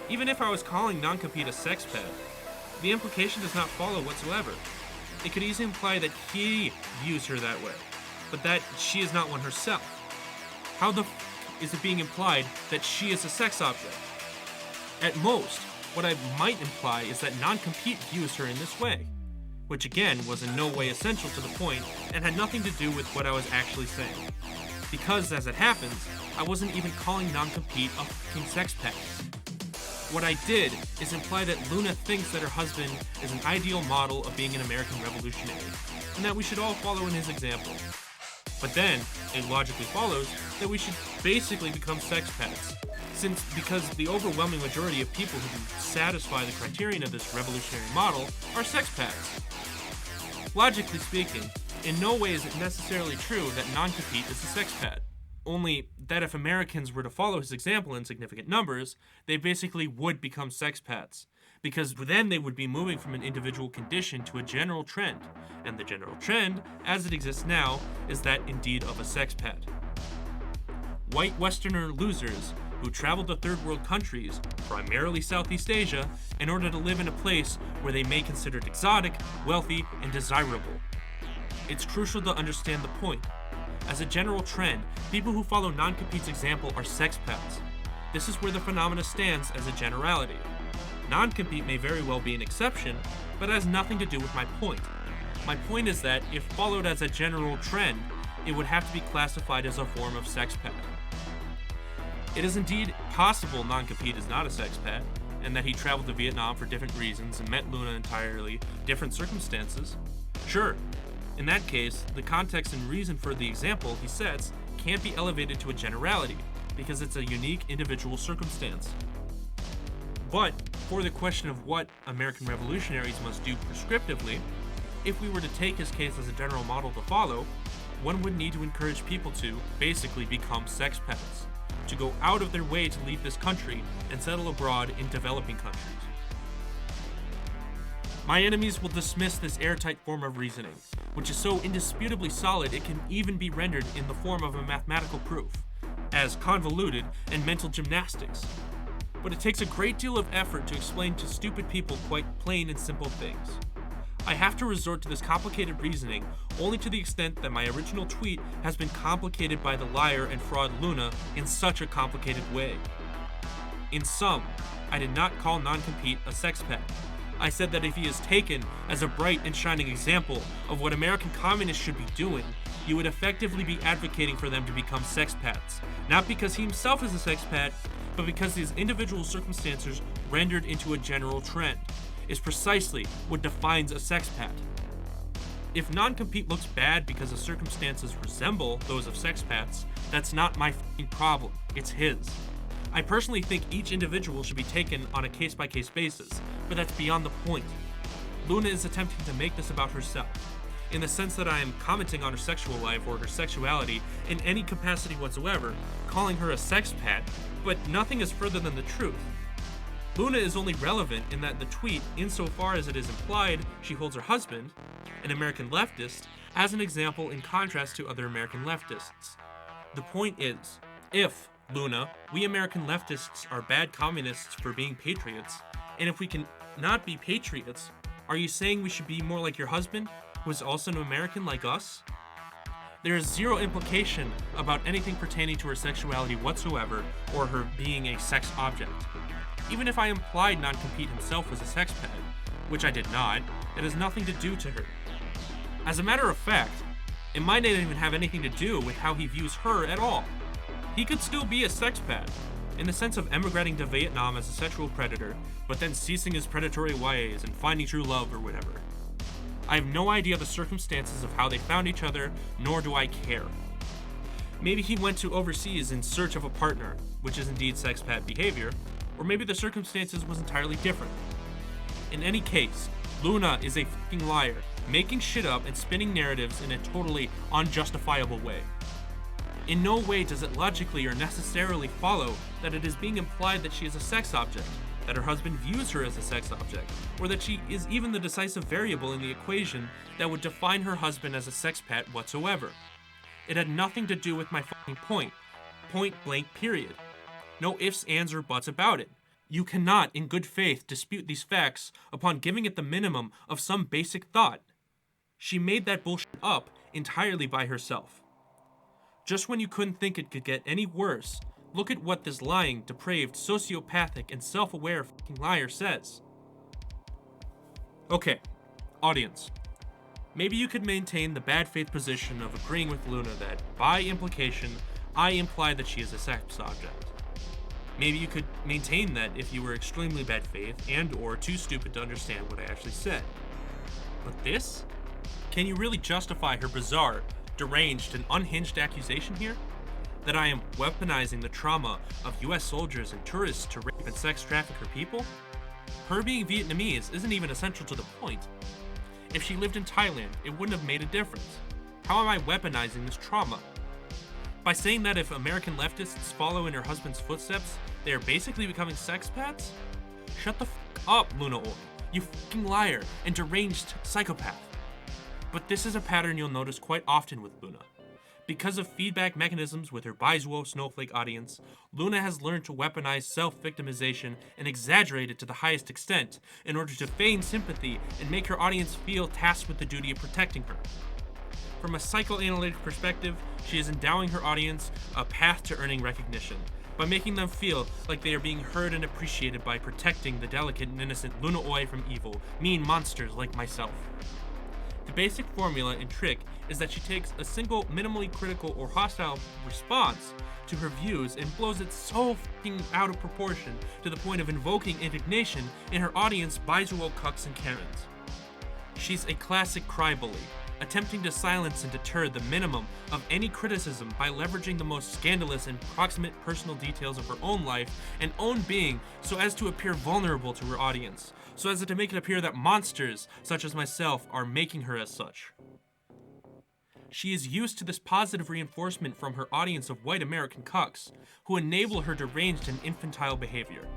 S1: Even if I was calling non-compete a sex pad, the implication does not follow whatsoever. It could easily imply that he views her that way, but that she is not one herself. How the is it being implied that she is a sex object? At most, what I might imply is that non-compete views her in this way, which again was in no way essential to the point and had nothing to do with what I was actually saying. Because, as it happens, I wasn't even calling non-compete a fucking sex pad. What I did is imply that Luna thinks that her husband is an ideal model of being an American revolutionary, and that we should all follow in his example. But then, it logically follows that we should basically become sex pads, because the overwhelming majority of people who can satisfy the criterion of this revolutionary model are sex pads. Logically speaking, in no way is it necessarily true that non-compete is a sex pad. Only that if Americans were to follow his example in significant numbers, they basically would become sex pads, because then they would be moving from an individual condition to a general trend, and the general trend, as it exists now, is that indeed of a sex pad. White Westerner losers who travel to third world countries, primarily Southeast Asia, in order to live in a place where they may be considered exotic, wealthy, and desirable. It's crucial to understand the point. As a general trend, people who follow non-compete's example are sex pads. This is where the phenomena stands as a generality. Non-compete may very well be an exception, but it has nothing to do with my point. My point is that, if followed as a general trend, it would have to be classified as a form of sex pad. It is indeed possible non-compete is not a sex pad, and that he traveled to Vietnam for different reasons and met Luna in entirely different circumstances. Sure. In that case, the context and reason for the example he sets can't be elevated to a generality, because it's a unique individual circumstance. But for the question of what American revolutionaries must do prescriptively, if we were to take his case as a general model to follow, one would need to encourage people to basically become sex pads, to go out of their way to leave this country and settle abroad in developing countries. My enemies will dismiss this airtight form of reasoning, which is so indisputably solid it can even be rendered in the form of a mathematical proof, as convoluted and mental gymnastics. But it takes a great deal of effort to explain to stupid people quite plain and simple things. I have to resort to this complicated reasoning only to the extent that my original tweet has been complicated by the liar and fraud Luna in such a complicated way. In sum, I did not call non-compete a sex pad. I said that if he is taken as a bright and shining example of what American communists should be doing, he would effectively be advocating for them to become sex pads, not because he himself is a sex pad, but because his individual circumstances rendered into a general trend is precisely what defines a sex pad. If non-compete looks bad because the circumstances resemble those of sex pads, that's not my f***ing problem, it's his. I personally think each individual should be taken on a case-by-case basis, but that's beyond the point. Luna is attempting to make this about herself, in the sense that I am commenting on her sexual life or her sexuality in any capacity whatsoever, calling her a sex pad, but nothing is further than the truth. Luna is only relevant in that the tweet, insofar as it is implied she holds her husband, an American leftist, as an example in contrast to other American leftists. The point is, if, Luna, we American leftists are bad communists for being patriots, and if we can not be patriots, are you saying we should be more like your husband, who is also an American like us? There is zero implication about anything pertaining to her sexuality whatsoever or her being a sex object. Even if I implied non-compete himself was a sex pet, which I did not, it has nothing to do to her. As a matter of fact, it might not even have anything to do with how he views her at all. He could still be a sex pet, in the sense of emigrating to Vietnam as a sexual predator, but then ceasing his predatory ways and finding true love or whatever. I have no idea the circumstances of how they found each other, nor do I care. Maybe he went to overseas in search of a partner, which is indeed sex pet behavior, or maybe the circumstances was entirely different. In any case, Luna is a fucking liar, making shit up and spinning narratives in a totally unjustifiable way. In no way does it logically or necessarily follow that it is being implied that she is a sex object, that her husband views her as a sex object, or that she is even the decisive variable in the equation that would define her husband as a sex pet whatsoever. It had nothing to do with my fucking point. Point blank period. No ifs, ands, or buts about it. You cannot, in good faith, dispute these facts upon giving it the minimum of some basic thought. She made that bullshit up entirely by herself. Just when you couldn't think it could get any worse, look at what this lying, depraved, sociopathic, and self-aware fucking liar says. Okay, audience. Maybe you could maintain the bad faith position of agreeing with Luna that, by implication, I imply that she is a sex object. Maybe you could maintain that if you were extremely bad faith and or too stupid to understand what I actually said. But this? Can you really justify her bizarre, deranged, and unhinged accusation here? That I am weaponizing the trauma of US soldiers and tourists to rape and sex traffic her people? Her being Vietnamese isn't even essential to the point. If she lived in Thailand, it wouldn't have made a difference. How am I weaponizing this trauma? By saying that if American leftists follow in her husband's footsteps, they are basically becoming sex pets? Shut the fuck up, Luna Oi, you fucking liar and deranged psychopath. But this is a pattern you'll notice quite often with Luna. Because of feedback mechanisms with her Baizuo snowflake audience, Luna has learned to weaponize self-victimization and exaggerate it to the highest extent in order to feign sympathy and make her audience feel tasked with the duty of protecting her. From a psychoanalytic perspective, she is endowing her audience a path to earning recognition by making them feel like they are being heard and appreciated by protecting the delicate and innocent Luna Oi from evil, mean monsters like myself. The basic formula and trick is that she takes a single minimally critical or hostile response to her views and blows it so f***ing out of proportion to the point of invoking indignation in her audience Baizuo cucks and Karens. She's a classic crybaby, attempting to silence and deter the minimum of any criticism by leveraging the most scandalous and proximate personal details of her own life and own being so as to appear vulnerable to her audience, so as to make it appear that monsters, such as myself, are making her as such. She is used to this positive reinforcement from her audience of white American cucks, who enable her deranged and infantile behavior.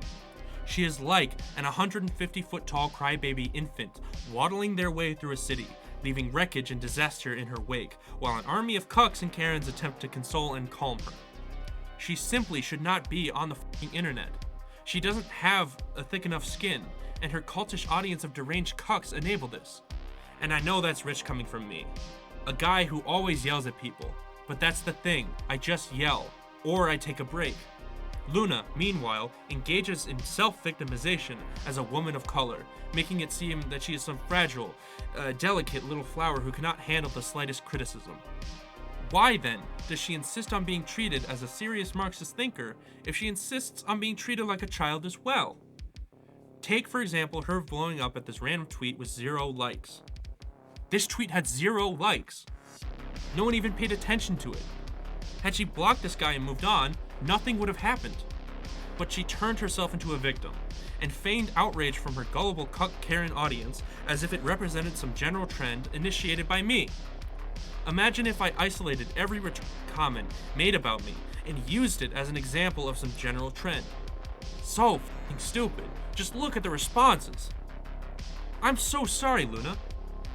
S1: She is like an 150-foot-tall crybaby infant waddling their way through a city, leaving wreckage and disaster in her wake, while an army of cucks and Karens attempt to console and calm her. She simply should not be on the fucking internet. She doesn't have a thick enough skin, and her cultish audience of deranged cucks enable this. And I know that's rich coming from me, a guy who always yells at people, but that's the thing, I just yell, or I take a break. Luna, meanwhile, engages in self-victimization as a woman of color, making it seem that she is some fragile, delicate little flower who cannot handle the slightest criticism. Why then does she insist on being treated as a serious Marxist thinker if she insists on being treated like a child as well? Take, for example, her blowing up at this random tweet with 0 likes. This tweet had 0 likes. No one even paid attention to it. Had she blocked this guy and moved on, nothing would have happened. But she turned herself into a victim and feigned outrage from her gullible cuck Karen audience as if it represented some general trend initiated by me. Imagine if I isolated every comment made about me and used it as an example of some general trend. So f***ing stupid. Just look at the responses. I'm so sorry, Luna.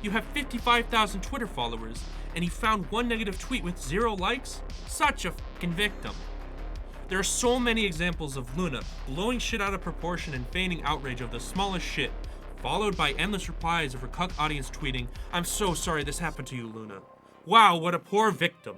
S1: You have 55,000 Twitter followers and you found one negative tweet with 0 likes? Such a f***ing victim. There are so many examples of Luna blowing shit out of proportion and feigning outrage of the smallest shit, followed by endless replies of her cuck audience tweeting, "I'm so sorry this happened to you, Luna," Wow, what a poor victim.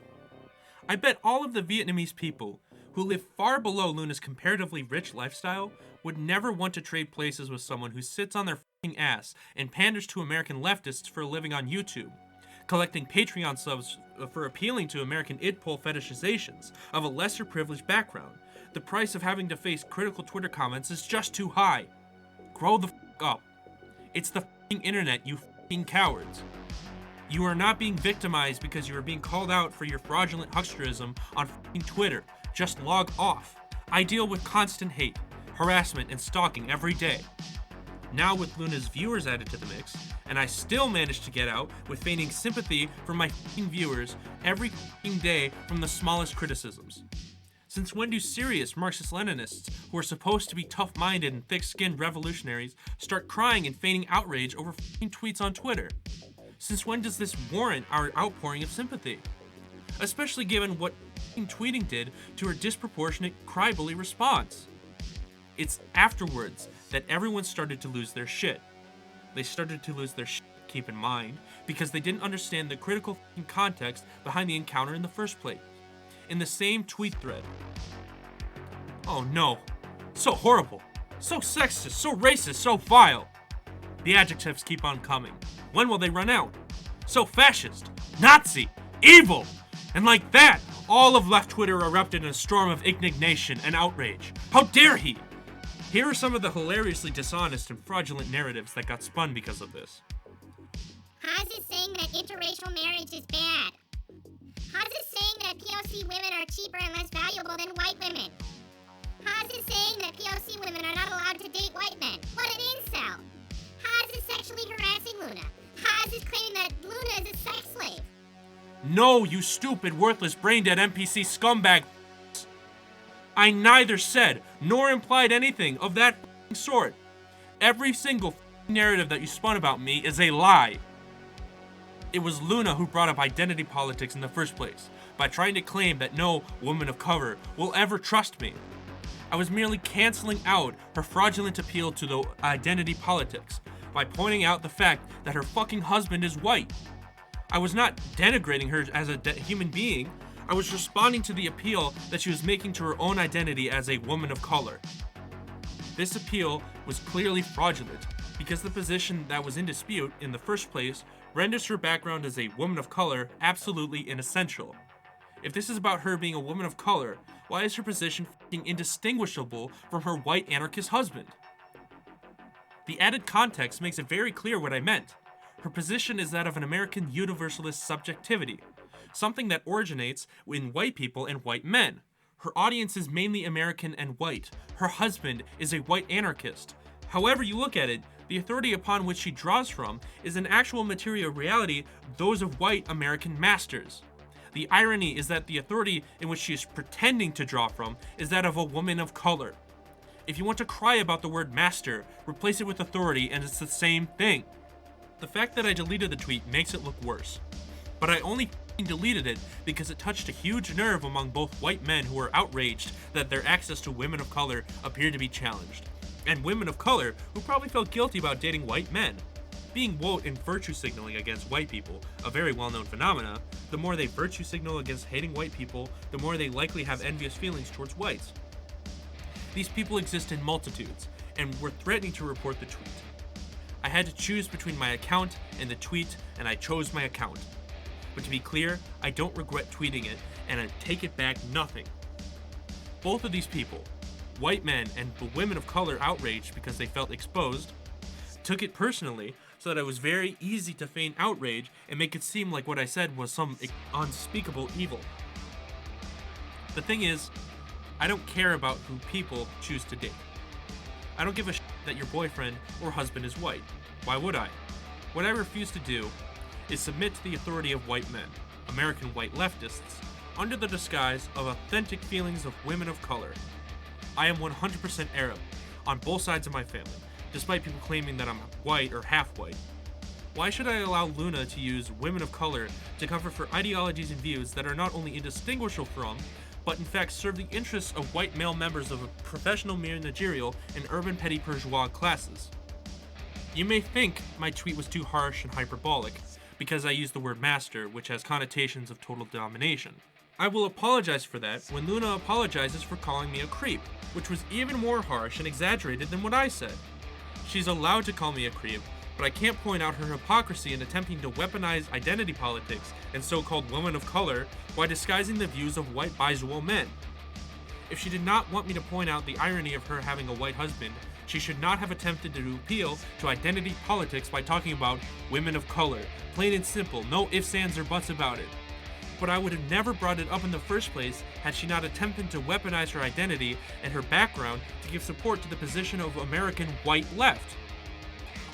S1: I bet all of the Vietnamese people who live far below Luna's comparatively rich lifestyle would never want to trade places with someone who sits on their f***ing ass and panders to American leftists for a living on YouTube, collecting Patreon subs for appealing to American id-pol fetishizations of a lesser privileged background. The price of having to face critical Twitter comments is just too high. Grow the f*** up. It's the f***ing internet, you f***ing cowards. You are not being victimized because you are being called out for your fraudulent hucksterism on f***ing Twitter. Just log off. I deal with constant hate, harassment, and stalking every day. Now with Luna's viewers added to the mix, and I still manage to get out with feigning sympathy for my f***ing viewers every f***ing day from the smallest criticisms. Since when do serious Marxist-Leninists, who are supposed to be tough-minded and thick-skinned revolutionaries, start crying and feigning outrage over f***ing tweets on Twitter? Since when does this warrant our outpouring of sympathy? Especially given what f***ing tweeting did to her disproportionate cry-bully response. It's afterwards that everyone started to lose their shit. They started to lose their shit, keep in mind, because they didn't understand the critical f***ing context behind the encounter in the first place. In the same tweet thread. Oh no. So horrible. So sexist. So racist. So vile. The adjectives keep on coming. When will they run out? So fascist. Nazi. Evil. And like that, all of left Twitter erupted in a storm of indignation and outrage. How dare he? Here are some of the hilariously dishonest and fraudulent narratives that got spun because of this.
S2: How's it saying that interracial marriage is bad? How's it saying that POC women are cheaper and less valuable than white women? How's it saying that POC women are not allowed to date white men? What an incel! How's it sexually harassing Luna? How's it claiming that Luna is a sex slave?
S1: No, you stupid, worthless, brain-dead NPC scumbag. I neither said nor implied anything of that sort. Every single narrative that you spun about me is a lie. It was Luna who brought up identity politics in the first place, by trying to claim that no woman of color will ever trust me. I was merely canceling out her fraudulent appeal to the identity politics, by pointing out the fact that her fucking husband is white. I was not denigrating her as a human being, I was responding to the appeal that she was making to her own identity as a woman of color. This appeal was clearly fraudulent, because the position that was in dispute in the first place renders her background as a woman of color absolutely inessential. If this is about her being a woman of color, why is her position f***ing indistinguishable from her white anarchist husband? The added context makes it very clear what I meant. Her position is that of an American universalist subjectivity, something that originates in white people and white men. Her audience is mainly American and white. Her husband is a white anarchist. However you look at it, the authority upon which she draws from is an actual material reality, those of white American masters. The irony is that the authority in which she is pretending to draw from is that of a woman of color. If you want to cry about the word master, replace it with authority and it's the same thing. The fact that I deleted the tweet makes it look worse. But I only deleted it because it touched a huge nerve among both white men who were outraged that their access to women of color appeared to be challenged, and women of color who probably felt guilty about dating white men. Being woke and virtue signaling against white people, a very well-known phenomena, the more they virtue signal against hating white people, the more they likely have envious feelings towards whites. These people exist in multitudes, and were threatening to report the tweet. I had to choose between my account and the tweet, and I chose my account. But to be clear, I don't regret tweeting it, and I take it back nothing. Both of these people, white men and the women of color outraged because they felt exposed, took it personally so that it was very easy to feign outrage and make it seem like what I said was some unspeakable evil. The thing is, I don't care about who people choose to date. I don't give a shit that your boyfriend or husband is white. Why would I? What I refuse to do is submit to the authority of white men, American white leftists, under the disguise of authentic feelings of women of color. I am 100% Arab, on both sides of my family, despite people claiming that I'm white or half-white. Why should I allow Luna to use women of color to cover for ideologies and views that are not only indistinguishable from, but in fact serve the interests of white male members of professional managerial and urban petty bourgeois classes? You may think my tweet was too harsh and hyperbolic, because I used the word master, which has connotations of total domination. I will apologize for that when Luna apologizes for calling me a creep, which was even more harsh and exaggerated than what I said. She's allowed to call me a creep, but I can't point out her hypocrisy in attempting to weaponize identity politics and so-called women of color while disguising the views of white bisexual men. If she did not want me to point out the irony of her having a white husband, she should not have attempted to appeal to identity politics by talking about women of color. Plain and simple, no ifs, ands, or buts about it. But I would have never brought it up in the first place had she not attempted to weaponize her identity and her background to give support to the position of American white left.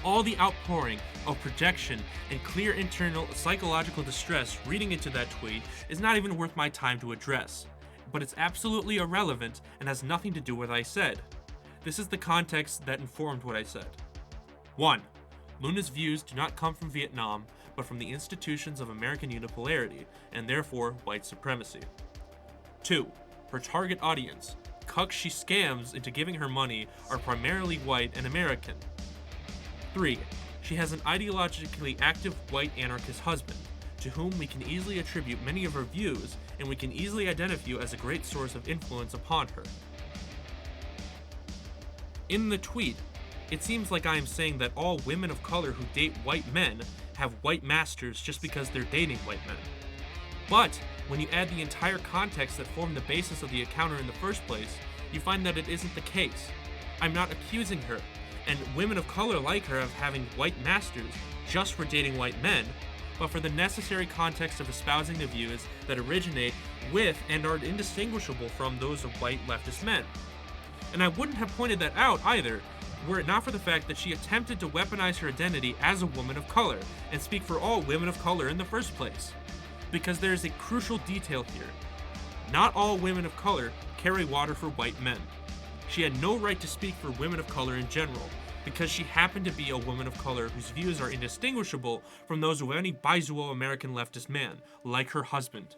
S1: All the outpouring of projection and clear internal psychological distress reading into that tweet is not even worth my time to address. But it's absolutely irrelevant and has nothing to do with what I said. This is the context that informed what I said. 1. Luna's views do not come from Vietnam, but from the institutions of American unipolarity, and therefore white supremacy. 2. Her target audience, cucks she scams into giving her money, are primarily white and American. 3. She has an ideologically active white anarchist husband, to whom we can easily attribute many of her views, and we can easily identify you as a great source of influence upon her. In the tweet, it seems like I am saying that all women of color who date white men have white masters just because they're dating white men. But when you add the entire context that formed the basis of the encounter in the first place, you find that it isn't the case. I'm not accusing her, and women of color like her, of having white masters just for dating white men, but for the necessary context of espousing the views that originate with and are indistinguishable from those of white leftist men. And I wouldn't have pointed that out either, were it not for the fact that she attempted to weaponize her identity as a woman of color and speak for all women of color in the first place. Because there is a crucial detail here. Not all women of color carry water for white men. She had no right to speak for women of color in general, because she happened to be a woman of color whose views are indistinguishable from those of any bisexual American leftist man, like her husband.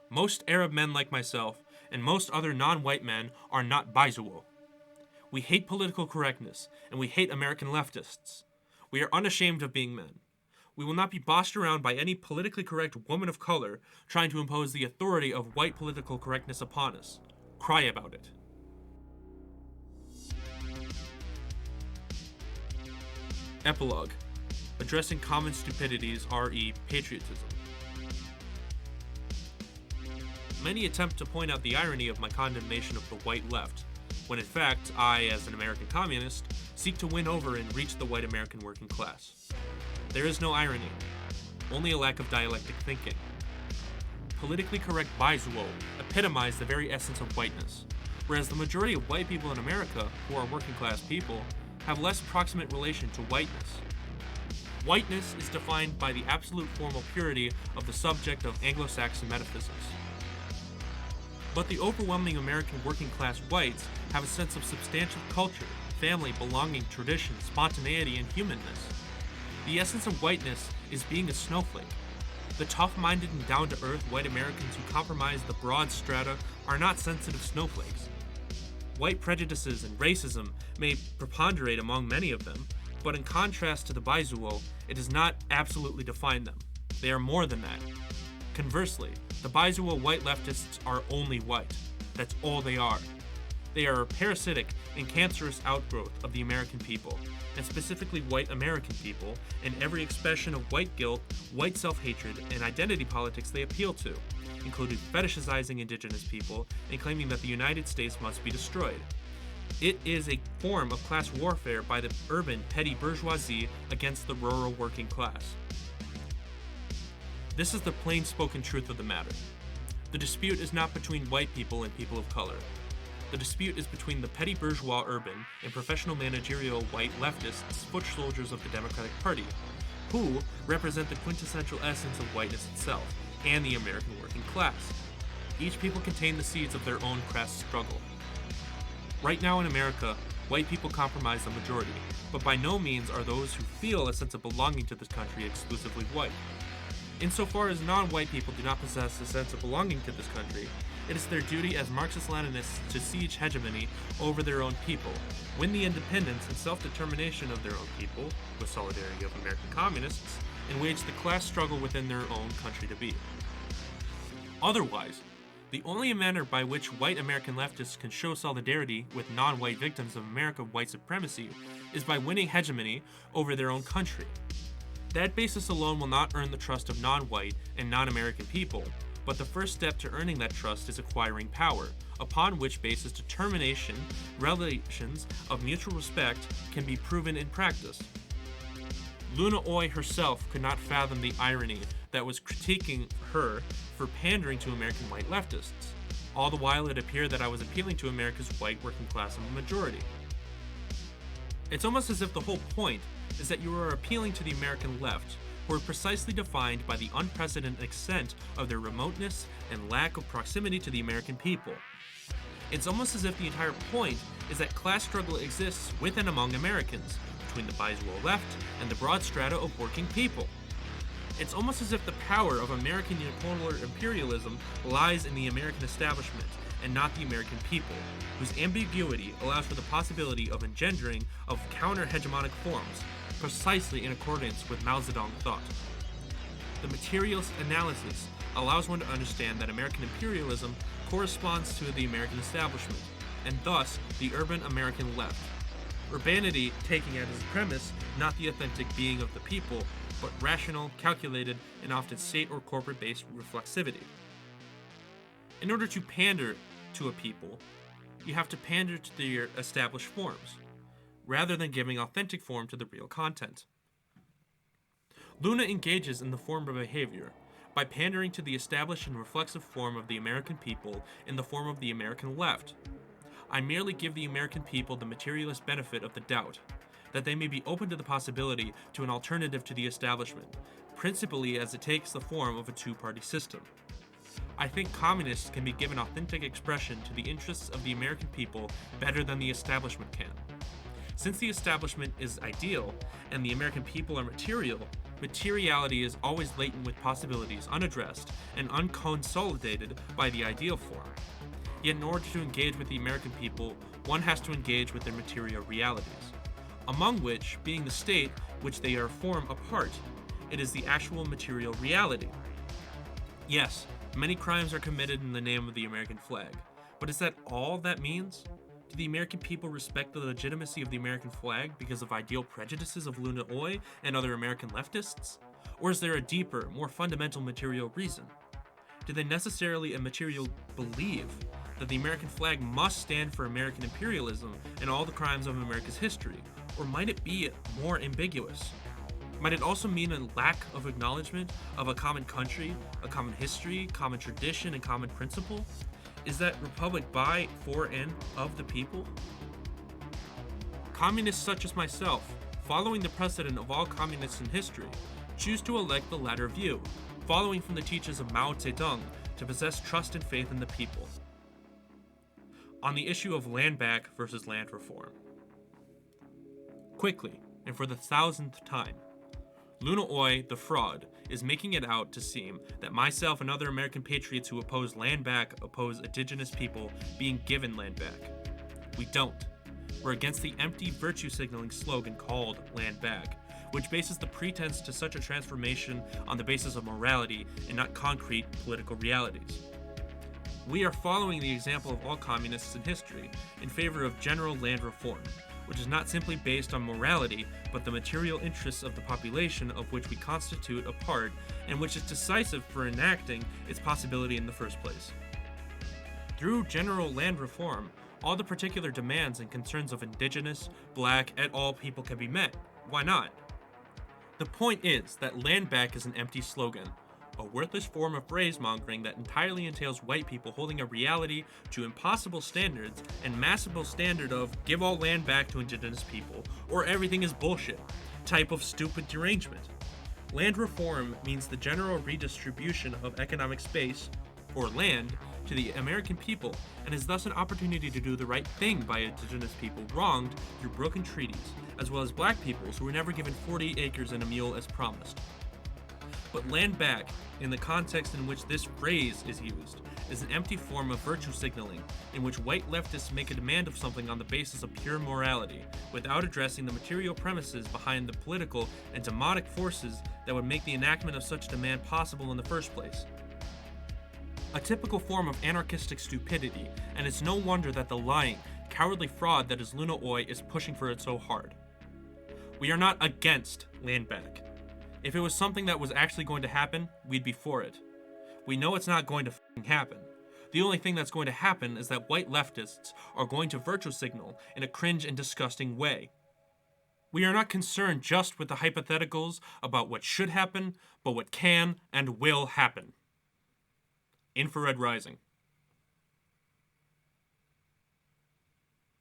S1: Most Arab men like myself, and most other non-white men, are not bisexual. We hate political correctness, and we hate American leftists. We are unashamed of being men. We will not be bossed around by any politically correct woman of color trying to impose the authority of white political correctness upon us. Cry about it. Epilogue. Addressing common stupidities, re. patriotism. Many attempt to point out the irony of my condemnation of the white left, when in fact, I, as an American communist, seek to win over and reach the white American working class. There is no irony, only a lack of dialectic thinking. Politically correct bisexual epitomize the very essence of whiteness, whereas the majority of white people in America, who are working class people, have less proximate relation to whiteness. Whiteness is defined by the absolute formal purity of the subject of Anglo-Saxon metaphysics. But the overwhelming American working class whites have a sense of substantial culture, family, belonging, tradition, spontaneity, and humanness. The essence of whiteness is being a snowflake. The tough-minded and down-to-earth white Americans who compromise the broad strata are not sensitive snowflakes. White prejudices and racism may preponderate among many of them, but in contrast to the bisexual, it does not absolutely define them. They are more than that. Conversely, the bisexual white leftists are only white. That's all they are. They are a parasitic and cancerous outgrowth of the American people, and specifically white American people, and every expression of white guilt, white self-hatred, and identity politics they appeal to, including fetishizing indigenous people and claiming that the United States must be destroyed. It is a form of class warfare by the urban petty bourgeoisie against the rural working class. This is the plain-spoken truth of the matter. The dispute is not between white people and people of color. The dispute is between the petty bourgeois urban and professional managerial white leftists, foot soldiers of the Democratic Party, who represent the quintessential essence of whiteness itself and the American working class. Each people contain the seeds of their own crass struggle. Right now in America, white people comprise the majority, but by no means are those who feel a sense of belonging to this country exclusively white. Insofar as non-white people do not possess a sense of belonging to this country, it is their duty as Marxist-Leninists to siege hegemony over their own people, win the independence and self-determination of their own people, with solidarity of American communists, and wage the class struggle within their own country to be. Otherwise, the only manner by which white American leftists can show solidarity with non-white victims of American white supremacy is by winning hegemony over their own country. That basis alone will not earn the trust of non-white and non-American people, but the first step to earning that trust is acquiring power, upon which basis determination, relations of mutual respect can be proven in practice. Luna Oy herself could not fathom the irony that was critiquing her for pandering to American white leftists. All the while it appeared that I was appealing to America's white working class majority. It's almost as if the whole point is that you are appealing to the American left, who are precisely defined by the unprecedented extent of their remoteness and lack of proximity to the American people. It's almost as if the entire point is that class struggle exists with and among Americans, between the bourgeois left and the broad strata of working people. It's almost as if the power of American unipolar imperialism lies in the American establishment and not the American people, whose ambiguity allows for the possibility of engendering of counter-hegemonic forms, precisely in accordance with Mao Zedong thought. The materialist analysis allows one to understand that American imperialism corresponds to the American establishment, and thus the urban American left. Urbanity taking as its premise not the authentic being of the people, but rational, calculated, and often state or corporate-based reflexivity. In order to pander to a people, you have to pander to their established forms, rather than giving authentic form to the real content. Luna engages in the form of behavior by pandering to the established and reflexive form of the American people in the form of the American left. I merely give the American people the materialist benefit of the doubt, that they may be open to the possibility to an alternative to the establishment, principally as it takes the form of a two-party system. I think communists can be given authentic expression to the interests of the American people better than the establishment can. Since the establishment is ideal and the American people are material, materiality is always latent with possibilities unaddressed and unconsolidated by the ideal form. Yet in order to engage with the American people, one has to engage with their material realities, among which, being the state which they are form apart, it is the actual material reality. Yes, many crimes are committed in the name of the American flag, but is that all that means? Do the American people respect the legitimacy of the American flag because of ideal prejudices of Luna Oy and other American leftists? Or is there a deeper, more fundamental material reason? Do they necessarily and materially believe that the American flag must stand for American imperialism and all the crimes of America's history? Or might it be more ambiguous? Might it also mean a lack of acknowledgement of a common country, a common history, common tradition, and common principle? Is that republic by, for, and of the people? Communists such as myself, following the precedent of all communists in history, choose to elect the latter view, following from the teachings of Mao Zedong to possess trust and faith in the people. On the issue of land back versus land reform. Quickly, and for the 1000th time, Luna Oy, the fraud, is making it out to seem that myself and other American patriots who oppose land back oppose indigenous people being given land back. We don't. We're against the empty virtue signaling slogan called land back, which bases the pretense to such a transformation on the basis of morality and not concrete political realities. We are following the example of all communists in history in favor of general land reform, which is not simply based on morality, but the material interests of the population of which we constitute a part, and which is decisive for enacting its possibility in the first place. Through general land reform, all the particular demands and concerns of indigenous, black, et al. People can be met. Why not? The point is that land back is an empty slogan, a worthless form of phrase-mongering that entirely entails white people holding a reality to impossible standards and massive standard of give all land back to indigenous people or everything is bullshit type of stupid derangement. Land reform means the general redistribution of economic space, or land, to the American people, and is thus an opportunity to do the right thing by indigenous people wronged through broken treaties, as well as black peoples who were never given 40 acres and a mule as promised. But land back, in the context in which this phrase is used, is an empty form of virtue signaling, in which white leftists make a demand of something on the basis of pure morality, without addressing the material premises behind the political and demonic forces that would make the enactment of such demand possible in the first place. A typical form of anarchistic stupidity, and it's no wonder that the lying, cowardly fraud that is Luna Oi is pushing for it so hard. We are not against land back. If it was something that was actually going to happen, we'd be for it. We know it's not going to happen. The only thing that's going to happen is that white leftists are going to virtue signal in a cringe and disgusting way. We are not concerned just with the hypotheticals about what should happen, but what can and will happen. Infrared Rising.